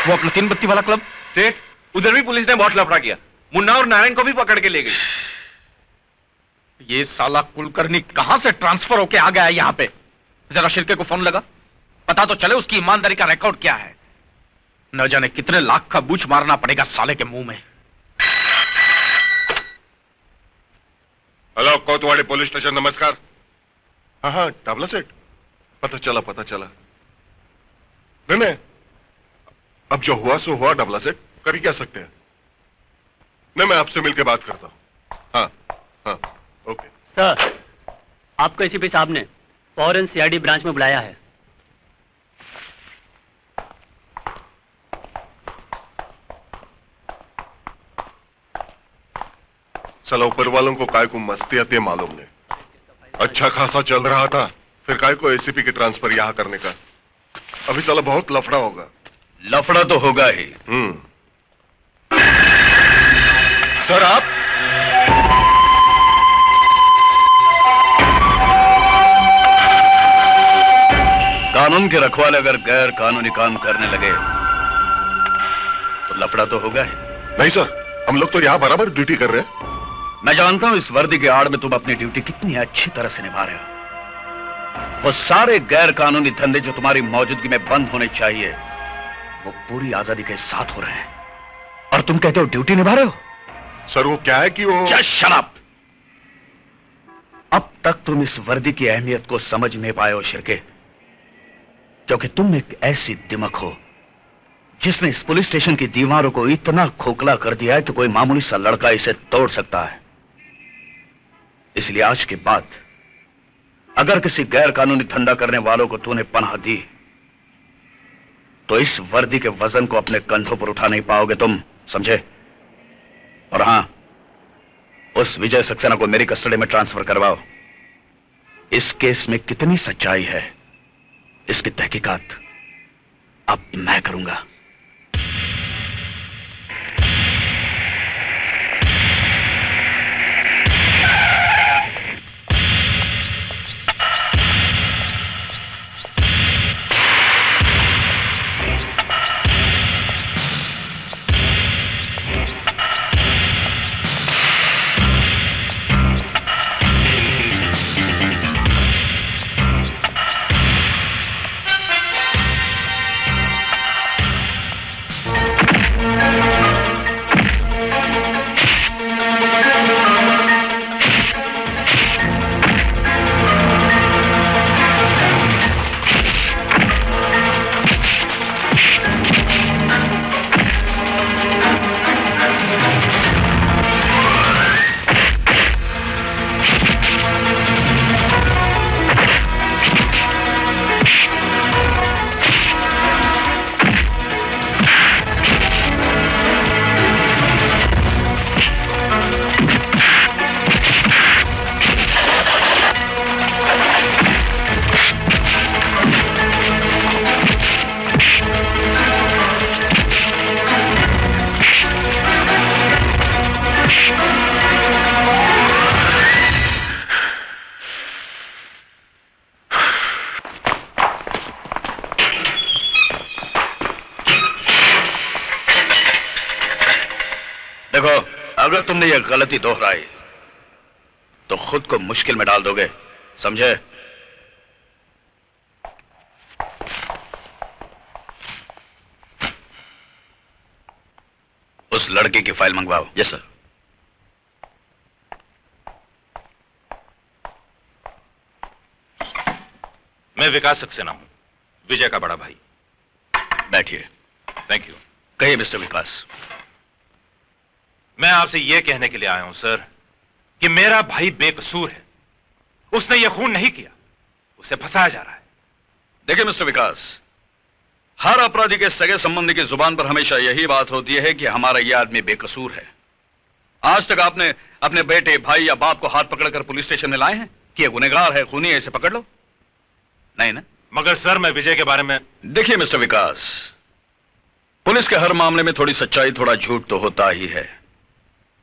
वो अपना 3 बत्ती वाला क्लब? सेठ, उधर भी पुलिस ने बहुत लफड़ा किया। मुन्ना और नारायण को भी पकड़ के ले गई। ये साला कुलकर्णी कहां से ट्रांसफर होके आ गया है यहां पे? जरा शिर्के को फोन लगा, पता तो चले उसकी ईमानदारी का रिकॉर्ड क्या है। न जाने कितने लाख का बूच मारना पड़ेगा साले के मुंह में। हेलो, कोतवाड़ी पुलिस स्टेशन, नमस्कार। हाँ हाँ, डाबला सेठ, पता चला पता चला। नहीं, अब जो हुआ सो हुआ डाबला सेठ, कर ही क्या सकते हैं। नहीं, मैं आपसे मिलकर बात करता हूं। हाँ हाँ, ओके। सर, आपको एसीपी साहब ने फौरन सीआईडी ब्रांच में बुलाया है। साला ऊपर वालों को काय को मस्ती आती है मालूम नहीं। अच्छा खासा चल रहा था, फिर काय को एसीपी के ट्रांसफर यहाँ करने का। अभी साला बहुत लफड़ा होगा। लफड़ा तो होगा ही। सर आप कानून के रखवाले अगर गैर कानूनी काम करने लगे तो लफड़ा तो होगा ही। नहीं सर, हम लोग तो यहाँ बराबर ड्यूटी कर रहे हैं। मैं जानता हूं इस वर्दी के आड़ में तुम अपनी ड्यूटी कितनी अच्छी तरह से निभा रहे हो। वो सारे गैर कानूनी धंधे जो तुम्हारी मौजूदगी में बंद होने चाहिए वो पूरी आजादी के साथ हो रहे हैं, और तुम कहते हो ड्यूटी निभा रहे हो। सर वो क्या है कि वो Just shut up! अब तक तुम इस वर्दी की अहमियत को समझ नहीं पाए हो शिरके, क्योंकि तुम एक ऐसी दिमक हो जिसने इस पुलिस स्टेशन की दीवारों को इतना खोखला कर दिया है कि कोई मामूली सा लड़का इसे तोड़ सकता है। इसलिए आज के बाद अगर किसी गैर कानूनी धंधा करने वालों को तूने पनाह दी तो इस वर्दी के वजन को अपने कंधों पर उठा नहीं पाओगे तुम, समझे? और हां, उस विजय सक्सेना को मेरी कस्टडी में ट्रांसफर करवाओ। इस केस में कितनी सच्चाई है इसकी तहकीकात अब मैं करूंगा। अगर तुमने यह गलती दोहराई तो खुद को मुश्किल में डाल दोगे, समझे? उस लड़के की फाइल मंगवाओ। Yes sir. मैं विकास सक्सेना हूं, विजय का बड़ा भाई। बैठिए। Thank you. कहिए मिस्टर विकास। मैं आपसे यह कहने के लिए आया हूं सर कि मेरा भाई बेकसूर है। उसने यह खून नहीं किया, उसे फंसाया जा रहा है। देखिए मिस्टर विकास, हर अपराधी के सगे संबंधी की जुबान पर हमेशा यही बात होती है कि हमारा यह आदमी बेकसूर है। आज तक आपने अपने बेटे, भाई या बाप को हाथ पकड़कर पुलिस स्टेशन में लाए हैं कि यह गुनहगार है, खूनी है, इसे पकड़ लो? नहीं ना? मगर सर मैं विजय के बारे में। देखिए मिस्टर विकास, पुलिस के हर मामले में थोड़ी सच्चाई, थोड़ा झूठ तो होता ही है।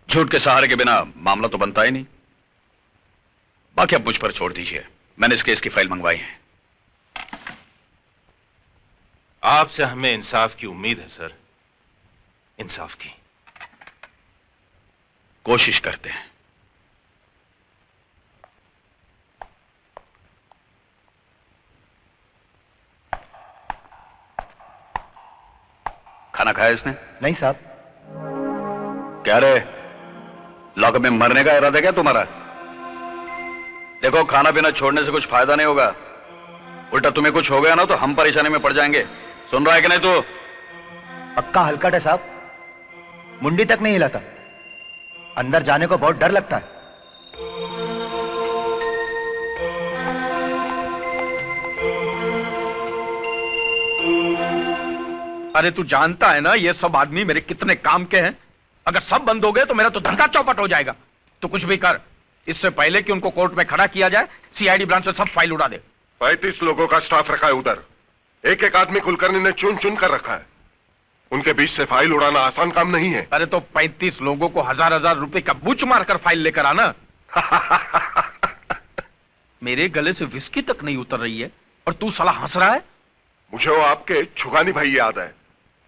झूठ के सहारे के बिना मामला तो बनता ही नहीं। बाकी अब मुझ पर छोड़ दीजिए, मैंने इस केस की फाइल मंगवाई है। आपसे हमें इंसाफ की उम्मीद है सर, इंसाफ की। कोशिश करते हैं। खाना खाया इसने? नहीं साहब। क्या रे, लॉकअप में मरने का इरादा क्या तुम्हारा? देखो, खाना पीना छोड़ने से कुछ फायदा नहीं होगा, उल्टा तुम्हें कुछ हो गया ना तो हम परेशानी में पड़ जाएंगे। सुन रहा है कि नहीं तू? पक्का हलकट है साहब, मुंडी तक नहीं हिलाता। अंदर जाने को बहुत डर लगता है। अरे तू जानता है ना ये सब आदमी मेरे कितने काम के हैं। अगर सब बंद हो गए तो मेरा तो धंधा चौपट हो जाएगा। तो कुछ भी कर, इससे पहले कि उनको कोर्ट में खड़ा किया जाए, सीआईडी ब्रांच से सब फाइल उड़ा दे। 35 लोगों का स्टाफ रखा है उधर। एक एक आदमी कुलकर्णी ने चुन चुन कर रखा है। उनके बीच से फाइल उड़ाना आसान काम नहीं है। अरे तो 35 लोगों को हजार रुपए का बुच मारकर फाइल लेकर आना। मेरे गले से विस्की तक नहीं उतर रही है और तू साला हंस रहा है। मुझे वो आपके छुगानी भाई याद है।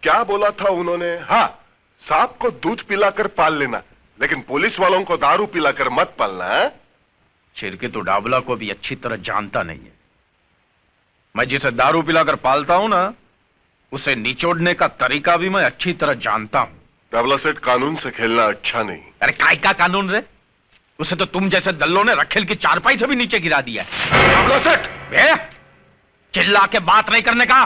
क्या बोला था उन्होंने? हाँ, सांप को दूध पिलाकर पाल लेना, लेकिन पुलिस वालों को दारू पिलाकर मत पालना है? चिरके तो डाबला को भी अच्छी तरह जानता नहीं है। मैं जिसे दारू पिलाकर पालता हूं ना, उसे निचोड़ने का तरीका भी मैं अच्छी तरह जानता हूं। डाबला सेठ, कानून से खेलना अच्छा नहीं। अरे काय का कानून रे? उसे तो तुम जैसे दल्लों ने रखेल की चारपाई से भी नीचे गिरा दिया है। डाबला सेठ, चिल्ला के बात नहीं करने का।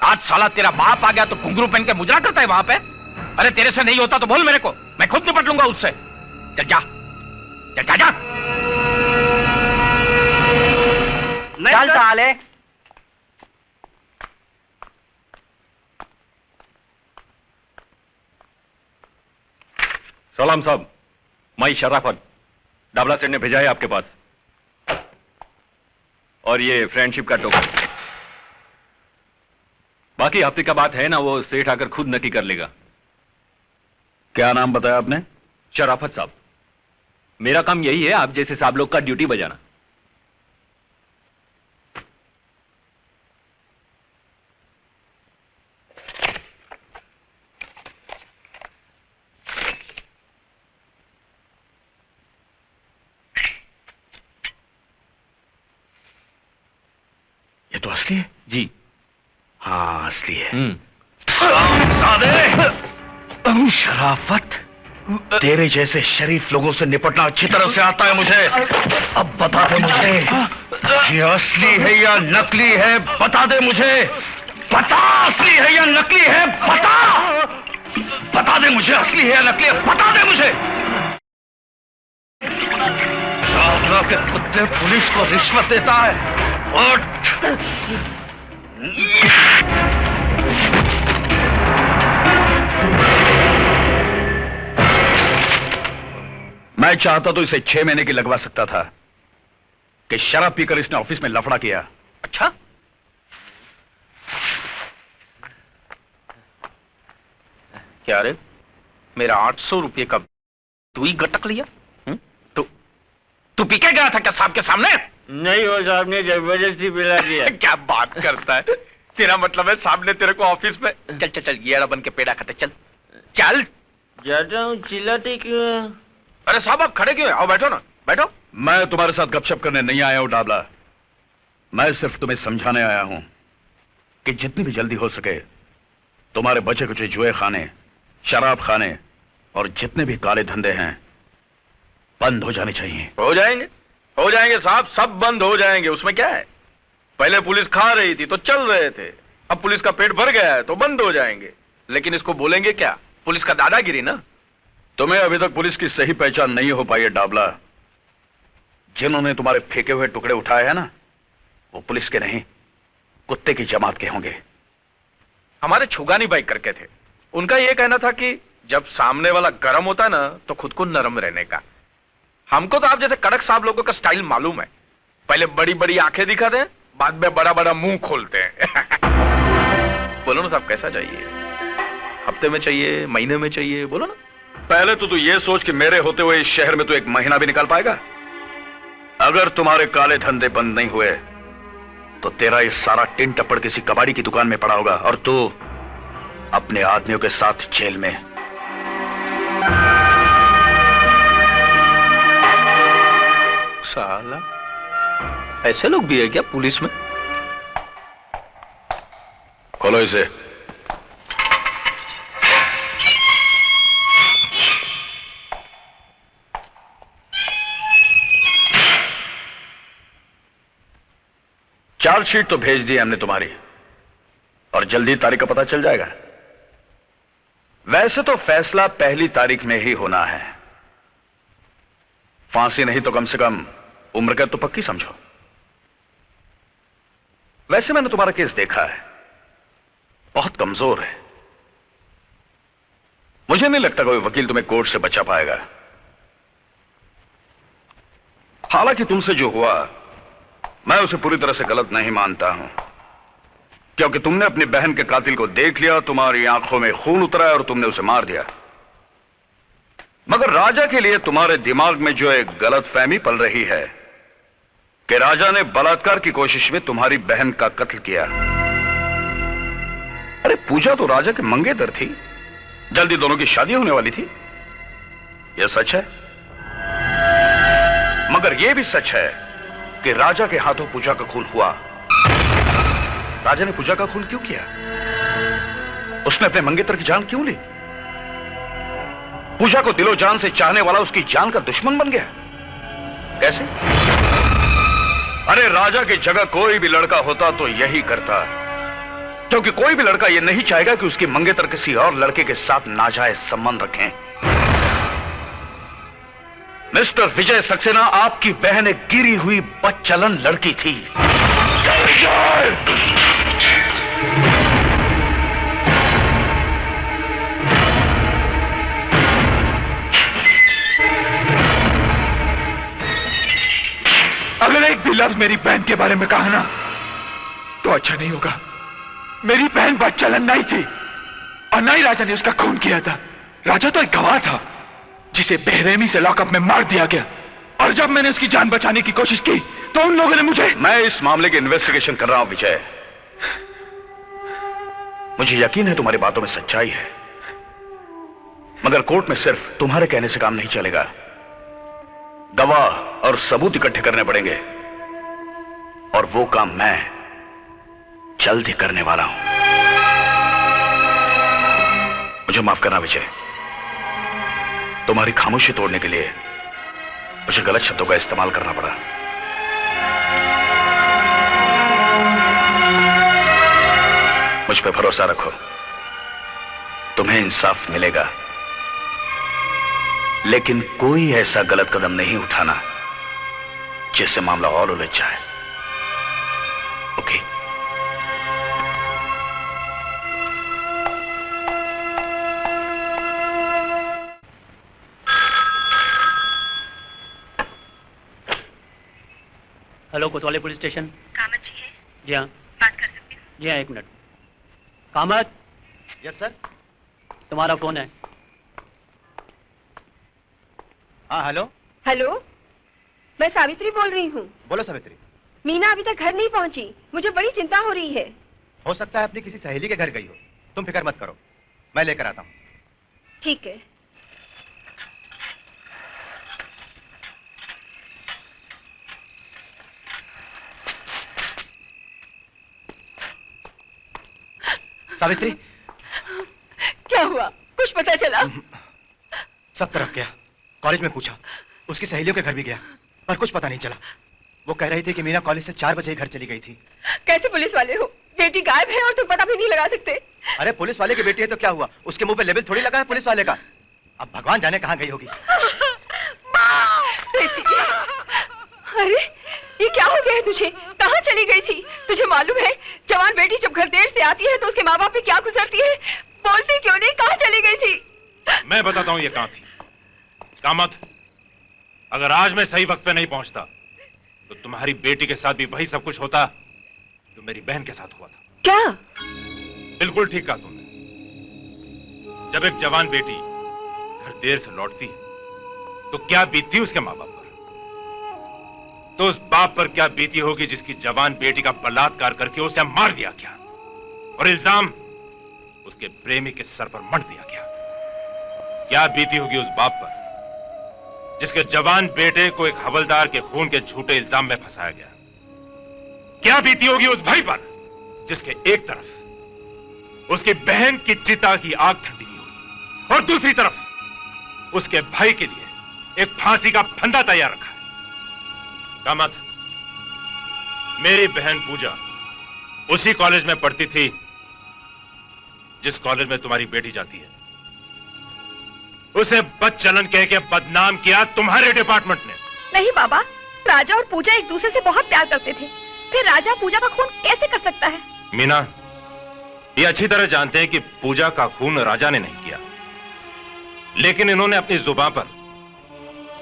आज साला तेरा बाप आ गया तो घुंघरू पहन के मुजरा करता है वहां पे। अरे तेरे से नहीं होता तो बोल मेरे को, मैं खुद निपट लूंगा उससे। चल जा, चल जा। चल साले। सलाम साहब, मैं शराफत, डाबला सेठ ने भेजा है आपके पास। और ये फ्रेंडशिप का टोकन। बाकी हफ्ते का बात है ना, वो सेठ आकर खुद नक्की कर लेगा। क्या नाम बताया आपने? शराफत साहब। मेरा काम यही है, आप जैसे साहब लोग का ड्यूटी बजाना। ये तो असली है जी। हाँ, असली है। शराफत, तेरे जैसे शरीफ लोगों से निपटना अच्छी तरह से आता है मुझे। अब बता दे मुझे, ये असली है या नकली है? बता दे मुझे, बता, असली है या नकली है? बता दे मुझे, असली है या नकली है? बता दे मुझे। डाबला के कुत्ते पुलिस को रिश्वत देता है। उठ। मैं चाहता तो इसे 6 महीने की लगवा सकता था कि शराब पीकर इसने ऑफिस में लफड़ा किया। अच्छा, क्या रे, मेरा 800 रुपये का तू ही गटक लिया? तू पी के गया था क्या साहब के सामने? नहीं, वो साहब ने जबरदस्ती पिला दिया। क्या बात करता है? तेरा मतलब है साहब ने तेरे को ऑफिस में? चल चल चल, ये बन के पेड़ा खाते। चल चल। जाता हूँ, चिल्लाते क्यों? अरे साहब आप खड़े क्यों हैं? आओ बैठो ना, बैठो। मैं तुम्हारे साथ गपशप करने नहीं आया हूं डाबला। मैं सिर्फ तुम्हें समझाने आया हूं कि जितनी भी जल्दी हो सके तुम्हारे बचे कुचे जुए खाने, शराब खाने और जितने भी काले धंधे हैं बंद हो जाने चाहिए। हो जाएंगे साहब, सब बंद हो जाएंगे। उसमें क्या है? पहले पुलिस खा रही थी तो चल रहे थे, अब पुलिस का पेट भर गया है तो बंद हो जाएंगे। लेकिन इसको बोलेंगे क्या? पुलिस का दादागिरी ना। तुम्हें अभी तक पुलिस की सही पहचान नहीं हो पाई है डाबला। जिन्होंने तुम्हारे फेंके हुए टुकड़े उठाए हैं ना, वो पुलिस के नहीं, कुत्ते की जमात के होंगे। हमारे छुगानी बाई करके थे, उनका यह कहना था कि जब सामने वाला गर्म होता है ना तो खुद को नरम रहने का। हमको तो आप जैसे कड़क साहब लोगों का स्टाइल मालूम है। पहले बड़ी बड़ी आंखें दिखाते हैं, बाद में बड़ा बड़ा मुंह खोलते हैं। बोलो ना साहब, कैसा चाहिए? हफ्ते में चाहिए, महीने में चाहिए? बोलो ना। पहले तो तू ये सोच कि मेरे होते हुए इस शहर में तू एक महीना भी निकाल पाएगा? अगर तुम्हारे काले धंधे बंद नहीं हुए तो तेरा ये सारा टिन टप्पड़ किसी कबाड़ी की दुकान में पड़ा होगा और तू अपने आदमियों के साथ जेल में। साला, ऐसे लोग भी है क्या पुलिस में? खोलो इसे। चार्जशीट तो भेज दी हमने तुम्हारी और जल्दी तारीख का पता चल जाएगा। वैसे तो फैसला पहली तारीख में ही होना है। फांसी नहीं तो कम से कम उम्र कैद तो पक्की समझो। वैसे मैंने तुम्हारा केस देखा है, बहुत कमजोर है। मुझे नहीं लगता कोई वकील तुम्हें कोर्ट से बचा पाएगा। हालांकि तुमसे जो हुआ मैं उसे पूरी तरह से गलत नहीं मानता हूं, क्योंकि तुमने अपनी बहन के कातिल को देख लिया, तुम्हारी आंखों में खून उतरा और तुमने उसे मार दिया। मगर राजा के लिए तुम्हारे दिमाग में जो एक गलतफहमी पल रही है कि राजा ने बलात्कार की कोशिश में तुम्हारी बहन का कत्ल किया। अरे पूजा तो राजा के मंगेतर थी, जल्दी दोनों की शादी होने वाली थी। यह सच है, मगर यह भी सच है कि राजा के हाथों पूजा का खून हुआ। राजा ने पूजा का खून क्यों किया? उसने अपने मंगेतर की जान क्यों ली? पूजा को दिलो जान से चाहने वाला उसकी जान का दुश्मन बन गया। कैसे? अरे राजा की जगह कोई भी लड़का होता तो यही करता, क्योंकि कोई भी लड़का यह नहीं चाहेगा कि उसकी मंगेतर किसी और लड़के के साथ नाजायज संबंध रखें। मिस्टर विजय सक्सेना, आपकी बहन एक गिरी हुई बदचलन लड़की थी। अगर एक भी लफ्ज मेरी बहन के बारे में कहा ना तो अच्छा नहीं होगा। मेरी बहन बदचलन नहीं थी और ना ही राजा ने उसका खून किया था। राजा तो एक गवाह था जिसे बेरहमी से लॉकअप में मार दिया गया, और जब मैंने उसकी जान बचाने की कोशिश की तो उन लोगों ने मुझे। मैं इस मामले की इन्वेस्टिगेशन कर रहा हूं विजय। मुझे यकीन है तुम्हारी बातों में सच्चाई है, मगर कोर्ट में सिर्फ तुम्हारे कहने से काम नहीं चलेगा। गवाह और सबूत इकट्ठे करने पड़ेंगे, और वो काम मैं जल्द ही करने वाला हूं। मुझे माफ करना विजय, तुम्हारी खामोशी तोड़ने के लिए मुझे गलत शब्दों का इस्तेमाल करना पड़ा। मुझ पे भरोसा रखो, तुम्हें इंसाफ मिलेगा, लेकिन कोई ऐसा गलत कदम नहीं उठाना जिससे मामला और उलझ जाए। ओके? हेलो, कोतवाली पुलिस स्टेशन। कामत जी है? जी हाँ। बात कर सकती हूँ? जी हाँ, एक मिनट। कामत। Yes sir. तुम्हारा फोन है। हाँ हेलो। हेलो, मैं सावित्री बोल रही हूँ। बोलो सावित्री। मीना अभी तक घर नहीं पहुँची, मुझे बड़ी चिंता हो रही है। हो सकता है अपनी किसी सहेली के घर गई हो, तुम फिक्र मत करो, मैं लेकर आता हूँ। ठीक है। सावित्री, क्या हुआ? कुछ पता चला? सब तरफ गया, कॉलेज में पूछा, उसकी सहेलियों के घर भी गया, पर कुछ पता नहीं चला। वो कह रही थी कि मीना कॉलेज से 4 बजे ही घर चली गई थी। कैसे पुलिस वाले हो? बेटी गायब है और तुम पता भी नहीं लगा सकते। अरे पुलिस वाले की बेटी है तो क्या हुआ, उसके मुंह पे लेबल थोड़ी लगा है पुलिस वाले का। अब भगवान जाने कहाँ गई होगी। बेटी, अरे ये क्या हो गया है तुझे? कहाँ चली गई थी? तुझे मालूम है जवान बेटी जब घर देर से आती है तो उसके माँ बाप पे क्या गुजरती है? बोलती क्यों नहीं? कहाँ चली गई थी? मैं बताता हूँ ये कहाँ थी। कामत, अगर आज मैं सही वक्त पे नहीं पहुंचता तो तुम्हारी बेटी के साथ भी वही सब कुछ होता जो मेरी बहन के साथ हुआ था। क्या? बिल्कुल ठीक कहा तुमने। जब एक जवान बेटी घर देर से लौटती है तो क्या बीतती उसके माँ बाप पर, तो उस बाप पर क्या बीती होगी जिसकी जवान बेटी का बलात्कार करके उसे मार दिया गया और इल्जाम उसके प्रेमी के सर पर मढ़ दिया गया। क्या बीती होगी उस बाप पर जिसके जवान बेटे को एक हवलदार के खून के झूठे इल्जाम में फंसाया गया। क्या बीती होगी उस भाई पर जिसके एक तरफ उसकी बहन की चिता की आग ठंडी हुई और दूसरी तरफ उसके भाई के लिए एक फांसी का फंदा तैयार रखा है। कामत, मेरी बहन पूजा उसी कॉलेज में पढ़ती थी जिस कॉलेज में तुम्हारी बेटी जाती है। उसे बदचलन कह के बदनाम किया तुम्हारे डिपार्टमेंट ने। नहीं बाबा, राजा और पूजा एक दूसरे से बहुत प्यार करते थे, फिर राजा पूजा का खून कैसे कर सकता है? मीना, ये अच्छी तरह जानते हैं कि पूजा का खून राजा ने नहीं किया, लेकिन इन्होंने अपनी जुबान पर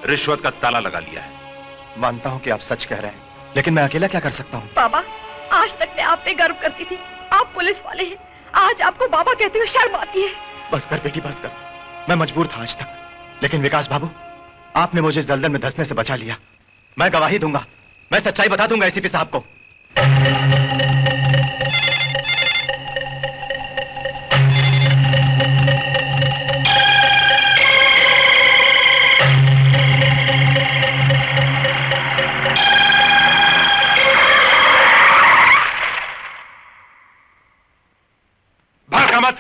रिश्वत का ताला लगा लिया है। मानता हूं कि आप सच कह रहे हैं, लेकिन मैं अकेला क्या कर सकता हूं? बाबा, आज तक मैं आप पे गर्व करती थी। आप पुलिस वाले हैं, आज आपको बाबा कहते हुए शर्म आती है। बस कर बेटी, बस कर। मैं मजबूर था आज तक, लेकिन विकास बाबू, आपने मुझे इस दलदल में धंसने से बचा लिया। मैं गवाही दूंगा, मैं सच्चाई बता दूंगा एसीपी साहब को। भागा मत।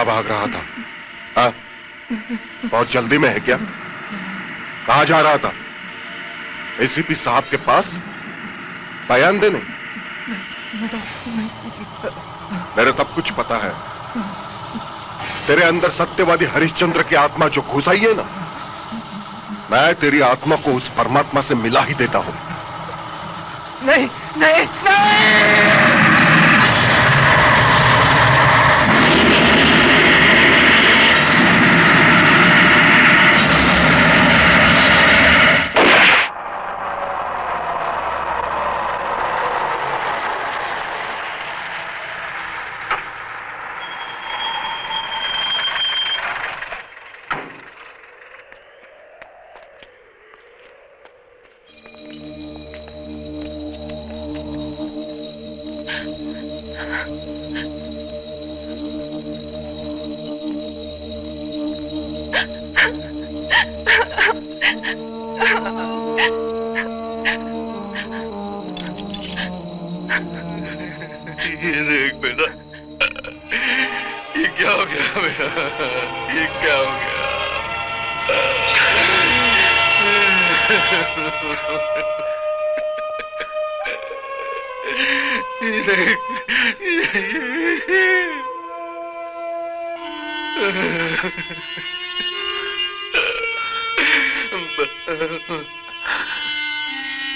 भाग रहा था? हाँ? बहुत जल्दी में है क्या? कहां जा रहा था? एसीपी साहब के पास बयान देने? मेरे सब कुछ पता है। तेरे अंदर सत्यवादी हरिश्चंद्र की आत्मा जो घुस आई है ना, मैं तेरी आत्मा को उस परमात्मा से मिला ही देता हूं। नहीं नहीं नहीं।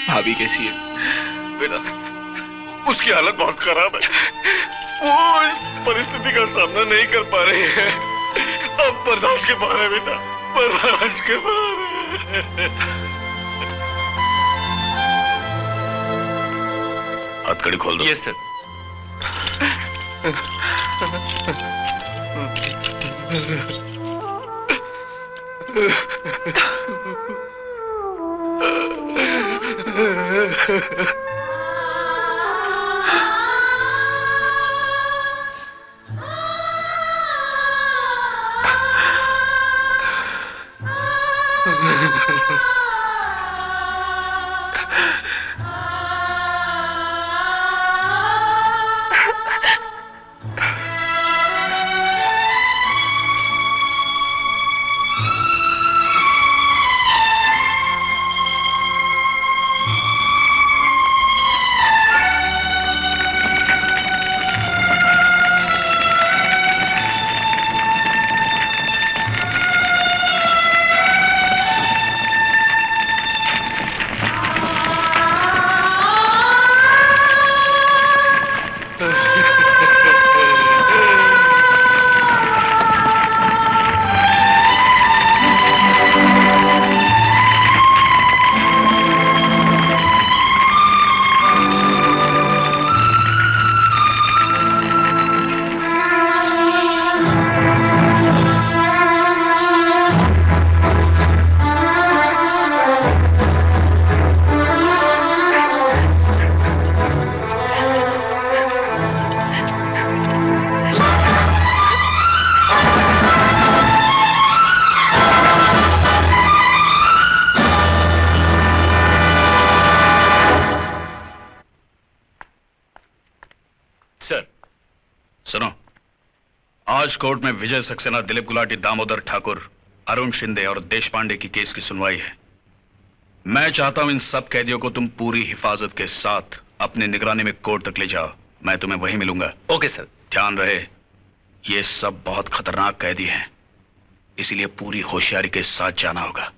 भाभी कैसी है? बेटा, उसकी हालत बहुत खराब है। वो इस परिस्थिति का सामना नहीं कर पा रही है। अब बर्दाश्त के बाहर है बेटा, बर्दाश्त के बाहर है। हथकड़ी खोल दो। Yes sir. सुनो, आज कोर्ट में विजय सक्सेना, दिलीप गुलाटी, दामोदर ठाकुर, अरुण शिंदे और देश पांडे की केस की सुनवाई है। मैं चाहता हूं इन सब कैदियों को तुम पूरी हिफाजत के साथ अपनी निगरानी में कोर्ट तक ले जाओ। मैं तुम्हें वहीं मिलूंगा। Okay sir. ध्यान रहे, ये सब बहुत खतरनाक कैदी हैं, इसीलिए पूरी होशियारी के साथ जाना होगा।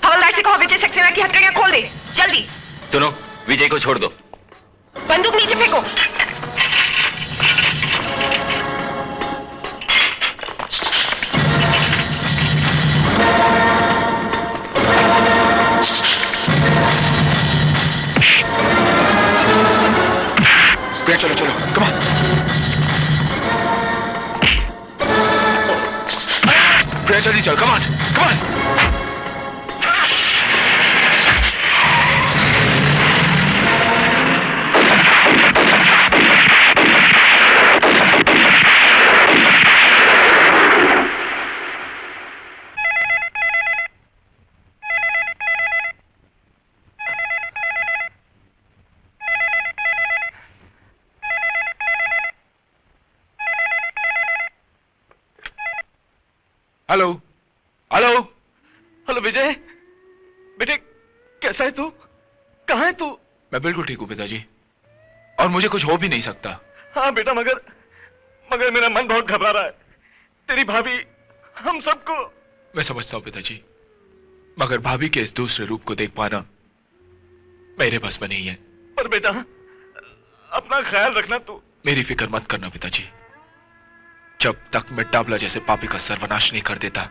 हवलदार से कहो विजय सक्सेना की हथकड़ियां खोल दे, जल्दी। सुनो, विजय को छोड़ दो। बंदूक नीचे फेंको। चलो चलो, कम ऑन। जल्दी चलो, come on, come on. Hello hello hello Vijay, बेटे कैसा है तू? कहाँ है तू? मैं बिल्कुल ठीक हूँ पिताजी, और मुझे कुछ हो भी नहीं सकता। हाँ बेटा, मगर मेरा मन बहुत घबरा रहा है। तेरी भाभी हम सबको। मैं समझता हूँ पिताजी, मगर भाभी के इस दूसरे रूप को देख पाना मेरे बस में नहीं है। पर बेटा अपना ख्याल रखना तू। मेरी फिक्र मत करना पिताजी, जब तक मैं डाबला जैसे पापी का सर्वनाश नहीं कर देता,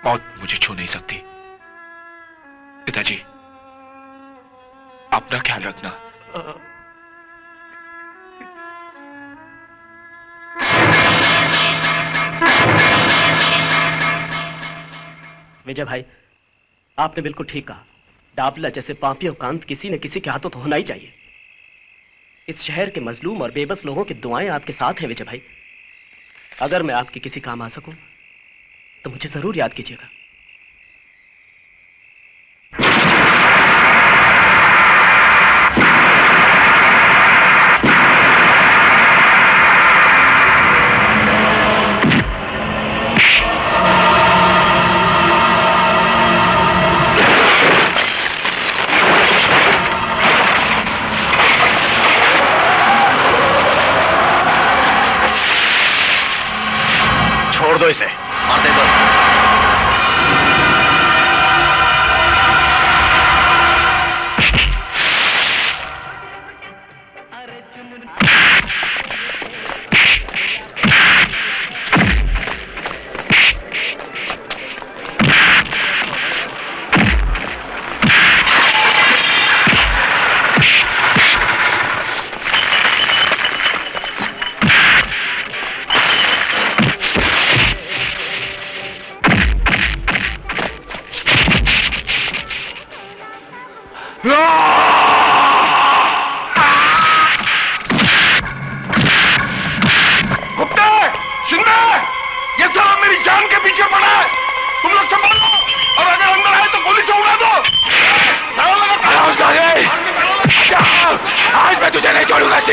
मौत मुझे छू नहीं सकती। पिताजी अपना ख्याल रखना। विजय भाई, आपने बिल्कुल ठीक कहा। डाबला जैसे पापियों का अंत किसी न किसी के हाथों तो होना ही चाहिए। इस शहर के मजलूम और बेबस लोगों की दुआएं आपके साथ हैं विजय भाई। अगर मैं आपके किसी काम आ सकूं तो मुझे जरूर याद कीजिएगा। छोड़ दो इसे, मार दे दो।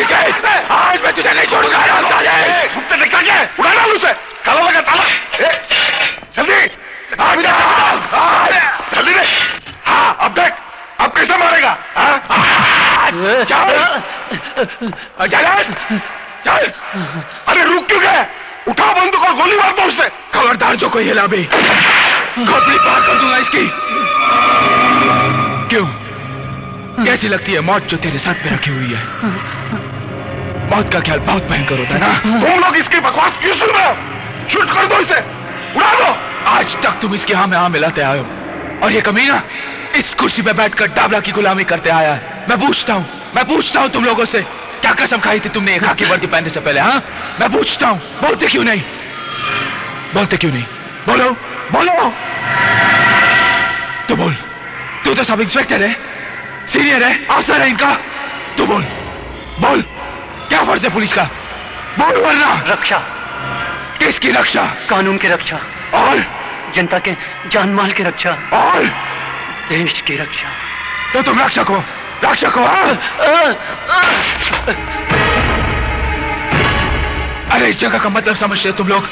अनिकेत, आज मैं तुझे नहीं छोड़ूंगा। कुत्ते निकल गए, उड़ा डाल उसे, ताला लगा ताला। जल्दी जल्दी दे। हाँ अब देख, अब कैसे मारेगा? चल। अरे रुक क्यों गए? उठा बंदूक और गोली मार दो उससे। खबरदार जो कोई हिला भी, खोपड़ी पार कर दूंगा इसकी। क्यों, कैसी लगती है मौत जो तेरे सर पे रखी हुई है? मौत का ख्याल बहुत भयंकर होता है ना? तुम लोग इसकी बकवास क्यों सुन रहे हो? शूट कर दो इसे, उड़ा दो। आज तक तुम इसके हाँ में हाँ मिलाते आए हो, और ये कमीना इस कुर्सी पे बैठकर डाबला की गुलामी करते आया है। मैं पूछता हूँ तुम लोगों से, क्या कसम खाई थी तुमने एक खाकी वर्दी पहनने से पहले? हाँ, मैं पूछता हूँ, बोलते क्यों नहीं? बोलो। तू बोल, तू तो सब इंस्पेक्टर है, सीनियर है, अफसर है इनका। तू बोल, क्या फर्ज है पुलिस का? बोल वरना। रक्षा। किसकी रक्षा? कानून की रक्षा। और जनता के जान माल की रक्षा। और देश की रक्षा। तो तुम रक्षक हो। अरे इस जगह का मतलब समझते हो तुम लोग?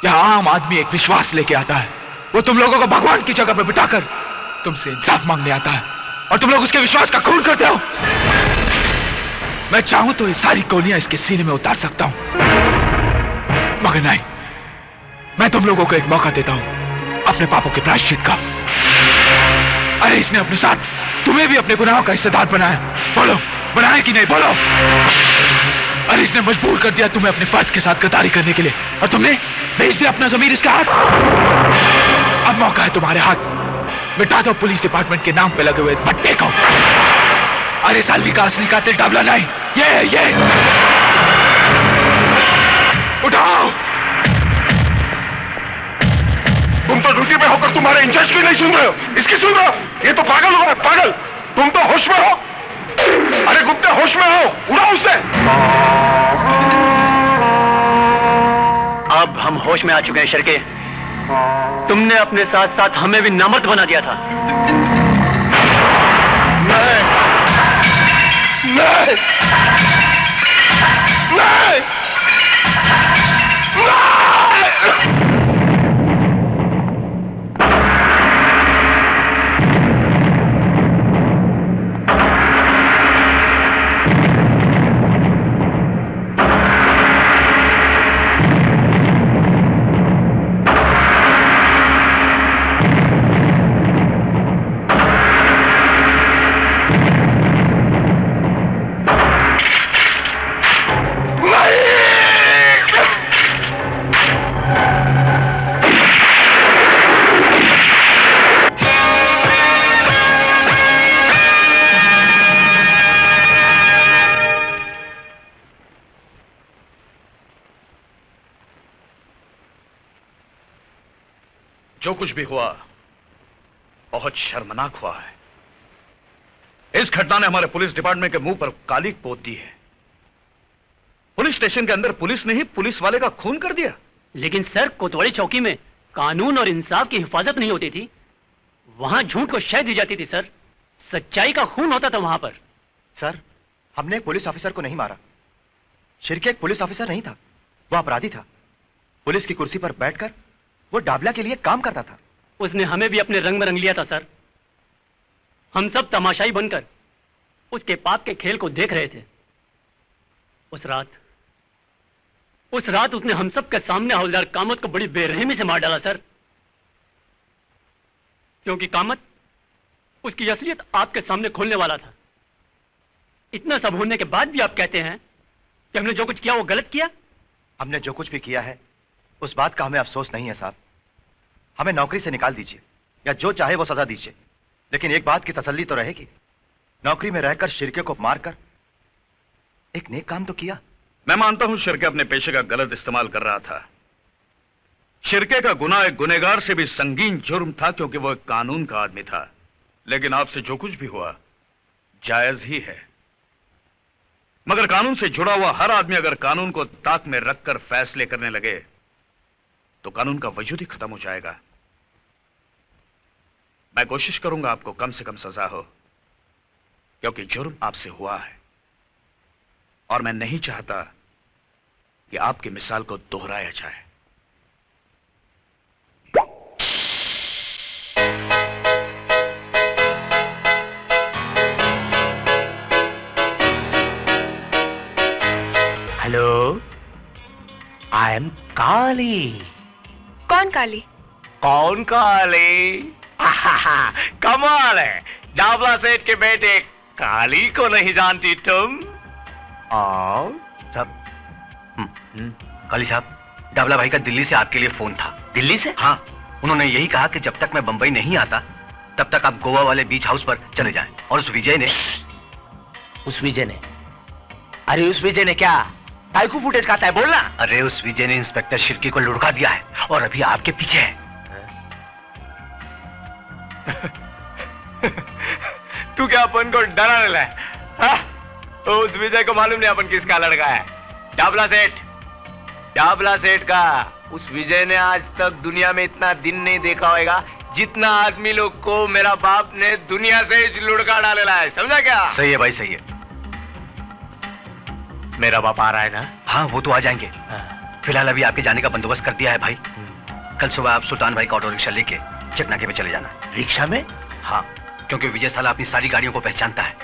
यहाँ आम आदमी एक विश्वास लेके आता है, वो तुम लोगों को भगवान की जगह पर बिठाकर तुमसे इंसाफ मांगने आता है, और तुम लोग उसके विश्वास का खून करते हो। मैं चाहूं तो ये सारी गोलियां इसके सीने में उतार सकता हूं, मगर नहीं, मैं तुम लोगों को एक मौका देता हूं अपने पापों के प्रायश्चित का। अरे इसने अपने साथ तुम्हें भी अपने गुनाहों का हिस्सेदार बनाया। बोलो, बनाया कि नहीं? बोलो। अरे इसने मजबूर कर दिया तुम्हें अपने फर्ज के साथ गद्दारी करने के लिए, और तुमने भेज दिया अपना ज़मीर इसका हाथ। अब मौका है तुम्हारे हाथ, मिटा दो पुलिस डिपार्टमेंट के नाम पे लगे हुए पट्टे को। अरे सालवी का असली कातिल डाबला नहीं, ये उठाओ। तुम तो ड्यूटी पे होकर तुम्हारे इंचार्ज की नहीं सुन रहे हो, इसकी सुन रहे हो? ये तो पागल हो गया, पागल। तुम तो होश में हो। अरे गुप्ते, होश में हो, उड़ाओ उसे। अब हम होश में आ चुके हैं शिर्के। तुमने अपने साथ साथ हमें भी नामर्द बना दिया था। नहीं। जो कुछ भी हुआ बहुत शर्मनाक हुआ है। इस घटना ने हमारे पुलिस डिपार्टमेंट के मुंह पर काली पोत दी है। पुलिस स्टेशन के अंदर पुलिस ने ही पुलिस वाले का खून कर दिया। लेकिन सर, कोतवाली चौकी में कानून और इंसाफ की हिफाजत नहीं होती थी, वहां झूठ को शह दी जाती थी सर। सच्चाई का खून होता था वहां पर। सर, हमने एक पुलिस ऑफिसर को नहीं मारा। शिर्के एक पुलिस ऑफिसर नहीं था, वो अपराधी था। पुलिस की कुर्सी पर बैठकर वो डाबला के लिए काम करता था। उसने हमें भी अपने रंग में रंग लिया था सर। हम सब तमाशाई बनकर उसके पाप के खेल को देख रहे थे। उस रात उसने हम सब के सामने हवलदार कामत को बड़ी बेरहमी से मार डाला सर। क्योंकि कामत उसकी असलियत आपके सामने खोलने वाला था। इतना सब होने के बाद भी आप कहते हैं कि हमने जो कुछ किया वो गलत किया। हमने जो कुछ भी किया है उस बात का हमें अफसोस नहीं है साहब। हमें नौकरी से निकाल दीजिए या जो चाहे वो सजा दीजिए, लेकिन एक बात की तसल्ली तो रहेगी, नौकरी में रहकर शिर्के को मारकर एक नेक काम तो किया। मैं मानता हूं शिर्के अपने पेशे का गलत इस्तेमाल कर रहा था। शिर्के का गुनाह एक गुनहगार से भी संगीन जुर्म था, क्योंकि वो एक कानून का आदमी था। लेकिन आपसे जो कुछ भी हुआ जायज ही है, मगर कानून से जुड़ा हुआ हर आदमी अगर कानून को ताक में रखकर फैसले करने लगे तो कानून का वजूद ही खत्म हो जाएगा। मैं कोशिश करूंगा आपको कम से कम सजा हो, क्योंकि जुर्म आपसे हुआ है। और मैं नहीं चाहता कि आपकी मिसाल को दोहराया जाए। हेलो, आई एम काली। कौन काली? कौन काली? कमाल है, डाबला सेठ के बेटे काली को नहीं जानती तुम? आओ सब। काली साहब, डाबला भाई का दिल्ली से आपके लिए फोन था। दिल्ली से? हाँ, उन्होंने यही कहा कि जब तक मैं बंबई नहीं आता तब तक आप गोवा वाले बीच हाउस पर चले जाएं। और उस विजय ने अरे उस विजय ने क्या टाइकू फुटेज खाता है, बोलना। अरे उस विजय ने इंस्पेक्टर शिर्के को लुढ़का दिया है और अभी आपके पीछे है। तू क्या अपन को डराने लगा? तो उस विजय को मालूम नहीं अपन किसका लड़का है। डाबला सेठ का। उस विजय ने आज तक दुनिया में इतना दिन नहीं देखा होगा जितना आदमी लोग को मेरा बाप ने दुनिया से लुढ़का डालेला है, समझा क्या? सही है भाई, सही है। मेरा बाप आ रहा है ना? हाँ, वो तो आ जाएंगे। फिलहाल अभी आपके जाने का बंदोबस्त कर दिया है भाई। कल सुबह आप सुल्तान भाई का ऑटो रिक्शा लेके चकनाके पे चले जाना। रिक्शा में? हाँ, क्योंकि विजय साला अपनी सारी गाड़ियों को पहचानता है,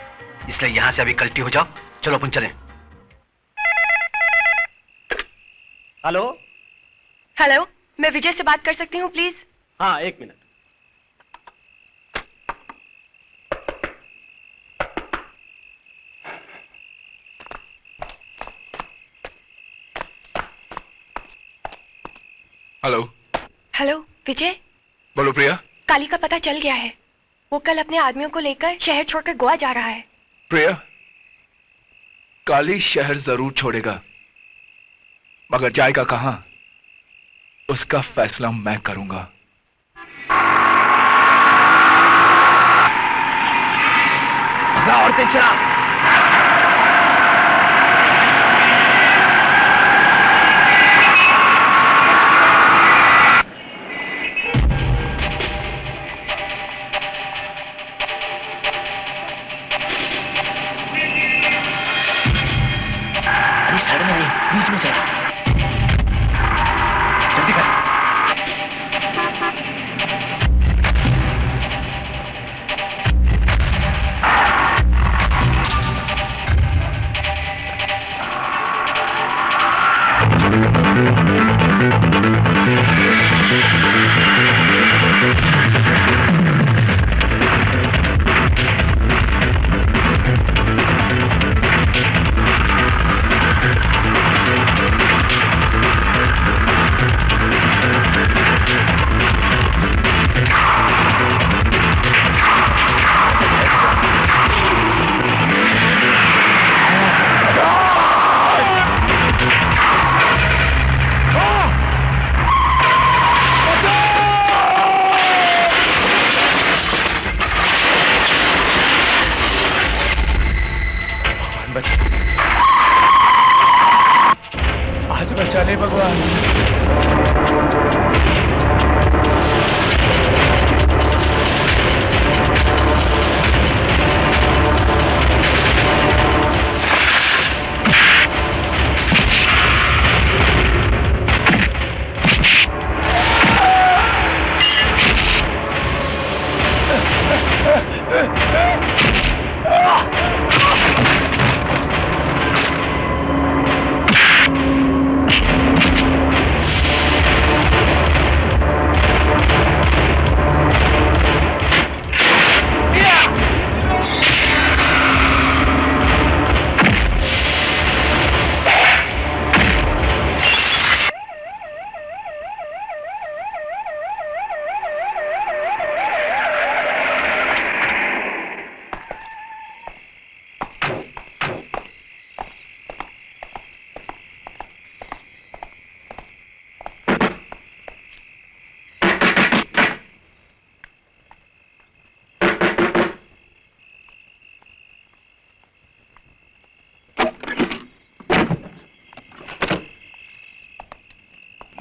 इसलिए यहां से अभी कल्टी हो जाओ। चलो अपन चलें। हेलो, मैं विजय से बात कर सकती हूँ प्लीज? हाँ, एक मिनट। हेलो विजय। बोलो प्रिया। काली का पता चल गया है। वो कल अपने आदमियों को लेकर शहर छोड़कर गोवा जा रहा है। प्रिया, काली शहर जरूर छोड़ेगा, मगर जाएगा कहां उसका फैसला मैं करूंगा। और तेज चला। बीच में से जल्दी कर।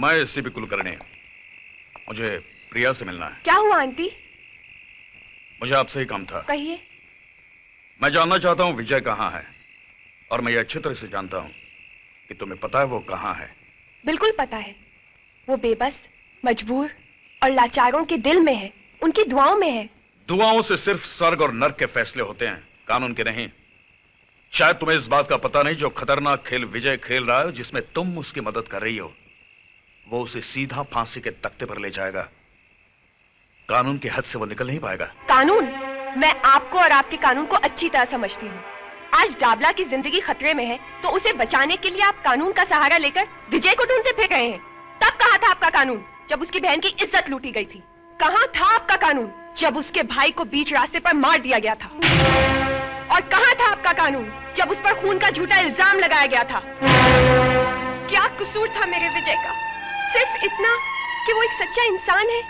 मैं एससीपी कुलकर्णी, मुझे प्रिया से मिलना है। क्या हुआ आंटी? मुझे आपसे ही काम था। कहिए। मैं जानना चाहता हूं विजय कहां है। और मैं ये अच्छी तरह से जानता हूं कि तुम्हें पता है वो कहां है। बिल्कुल पता है। वो बेबस, मजबूर और लाचारों के दिल में है, उनकी दुआओं में है। दुआओं से सिर्फ स्वर्ग और नर्क के फैसले होते हैं, कानून के नहीं। शायद तुम्हें इस बात का पता नहीं, जो खतरनाक खेल विजय खेल रहा है, जिसमें तुम उसकी मदद कर रही हो, वो उसे सीधा फांसी के तख्ते पर ले जाएगा। कानून की हद से वो निकल नहीं पाएगा। कानून? मैं आपको और आपके कानून को अच्छी तरह समझती हूँ। आज डाबला की जिंदगी खतरे में है तो उसे बचाने के लिए आप कानून का सहारा लेकर विजय को ढूंढते फिर रहे हैं। तब कहाँ था आपका कानून जब उसकी बहन की इज्जत लूटी गई थी? कहाँ था आपका कानून जब उसके भाई को बीच रास्ते पर मार दिया गया था? और कहाँ था आपका कानून जब उस पर खून का झूठा इल्जाम लगाया गया था? क्या कसूर था मेरे विजय का? सिर्फ इतना कि वो एक सच्चा इंसान है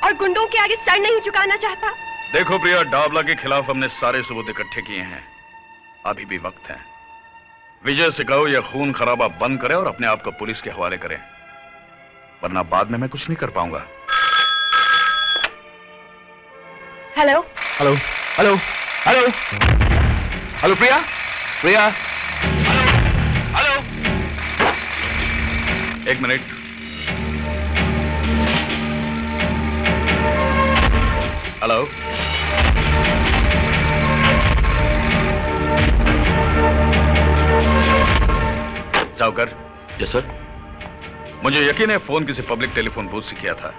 और गुंडों के आगे सर नहीं झुकाना चाहता। देखो प्रिया, डाबला के खिलाफ हमने सारे सबूत इकट्ठे किए हैं, अभी भी वक्त है। विजय से कहो यह खून खराबा बंद करे और अपने आप को पुलिस के हवाले करे, वरना बाद में मैं कुछ नहीं कर पाऊंगा। Hello hello hello hello hello Priya, Priya, hello. एक मिनट। हेलो। जाओकर। Yes sir. मुझे यकीन है फोन किसी पब्लिक टेलीफोन बूथ से किया था।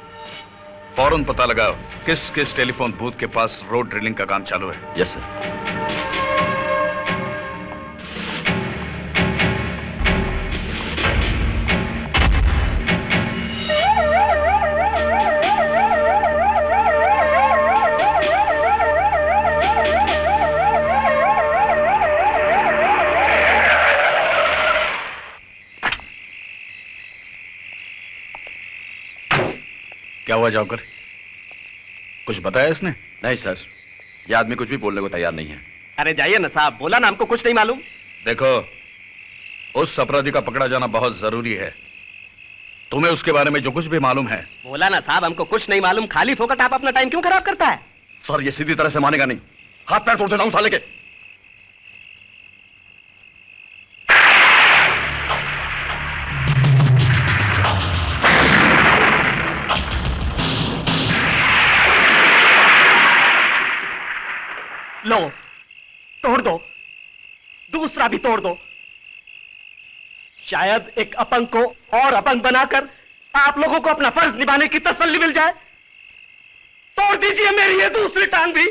फौरन पता लगाओ किस किस टेलीफोन बूथ के पास रोड ड्रिलिंग का काम चालू है। Yes sir. क्या हुआ जाकर? कुछ बताया इसने? नहीं सर, यह आदमी कुछ भी बोलने को तैयार नहीं है। अरे जाइए ना साहब, बोला ना हमको कुछ नहीं मालूम। देखो, उस अपराधी का पकड़ा जाना बहुत जरूरी है। तुम्हें उसके बारे में जो कुछ भी मालूम है। बोला ना साहब, हमको कुछ नहीं मालूम। खाली फोकट आप अपना टाइम क्यों खराब करता है? सर ये सीधी तरह से मानेगा नहीं, हाथ पैर तोड़ देता हूं साले के। लो, तोड़ दो, दूसरा भी तोड़ दो। शायद एक अपंग को और अपंग बनाकर आप लोगों को अपना फर्ज निभाने की तसल्ली मिल जाए। तोड़ दीजिए मेरी ये दूसरी टांग भी।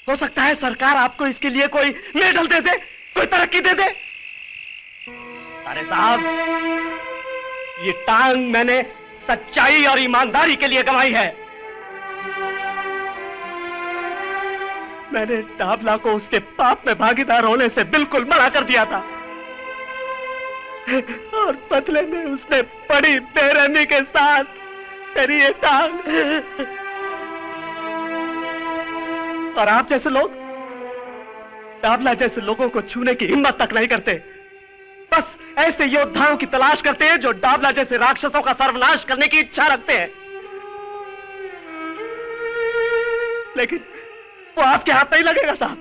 हो सकता है सरकार आपको इसके लिए कोई मेडल दे दे, कोई तरक्की दे दे। अरे साहब, ये टांग मैंने सच्चाई और ईमानदारी के लिए गंवाई है। मैंने डाबला को उसके पाप में भागीदार होने से बिल्कुल मना कर दिया था और बदले में उसने बड़ी बेरहमी के साथ मेरी ये टांग। और आप जैसे लोग डाबला जैसे लोगों को छूने की हिम्मत तक नहीं करते। बस ऐसे योद्धाओं की तलाश करते हैं जो डाबला जैसे राक्षसों का सर्वनाश करने की इच्छा रखते हैं। लेकिन वो आपके हाथ नहीं लगेगा साहब।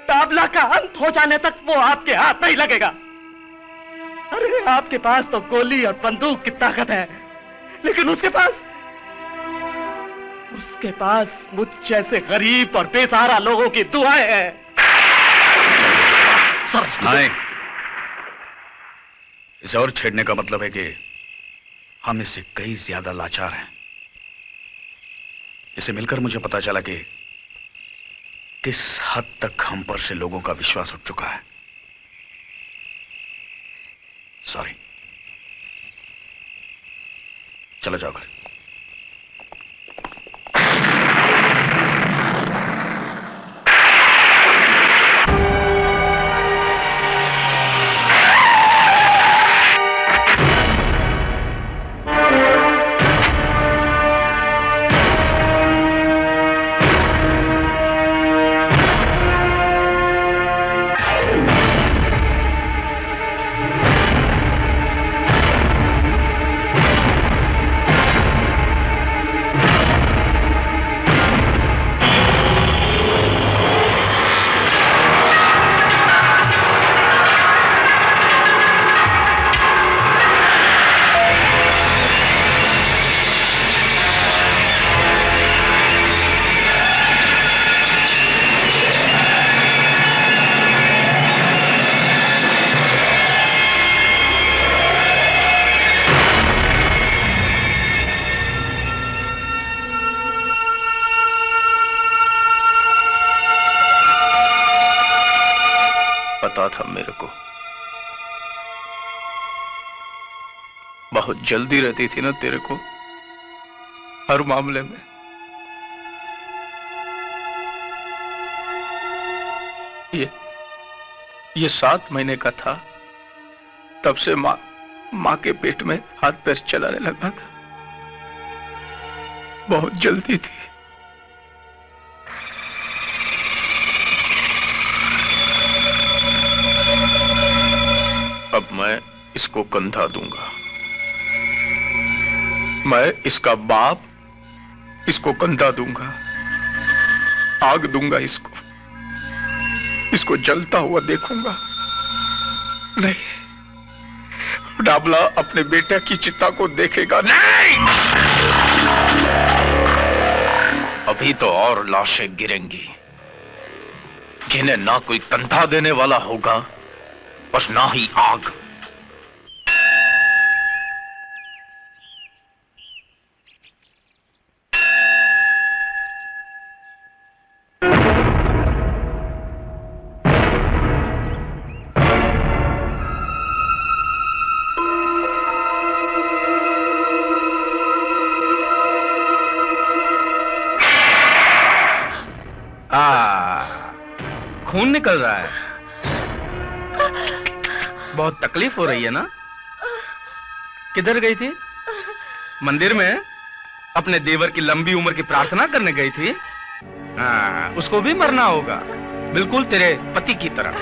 डाबला का अंत हो जाने तक वो आपके हाथ नहीं लगेगा। अरे आपके पास तो गोली और बंदूक की ताकत है, लेकिन उसके पास मुझ जैसे गरीब और बेसहारा लोगों की दुआएं हैं। नहीं, इसे और छेड़ने का मतलब है कि हम इससे कई ज्यादा लाचार हैं। इसे मिलकर मुझे पता चला कि किस हद तक हम पर से लोगों का विश्वास उठ चुका है। सॉरी, चलो जाओ घर। मेरे को। बहुत जल्दी रहती थी ना तेरे को हर मामले में। ये 7 महीने का था, तब से माँ के पेट में हाथ पैर चलाने लगा था। बहुत जल्दी थी। अब मैं इसको कंधा दूंगा। मैं इसका बाप इसको कंधा दूंगा, आग दूंगा इसको जलता हुआ देखूंगा। नहीं, डाबला अपने बेटे की चिता को देखेगा नहीं। अभी तो और लाशें गिरेंगी जिन्हें ना कोई कंधा देने वाला होगा और ना ही आग। खून निकल रहा है, बहुत तकलीफ हो रही है ना? किधर गई थी? मंदिर में अपने देवर की लंबी उम्र की प्रार्थना करने गई थी। उसको भी मरना होगा, बिल्कुल तेरे पति की तरह।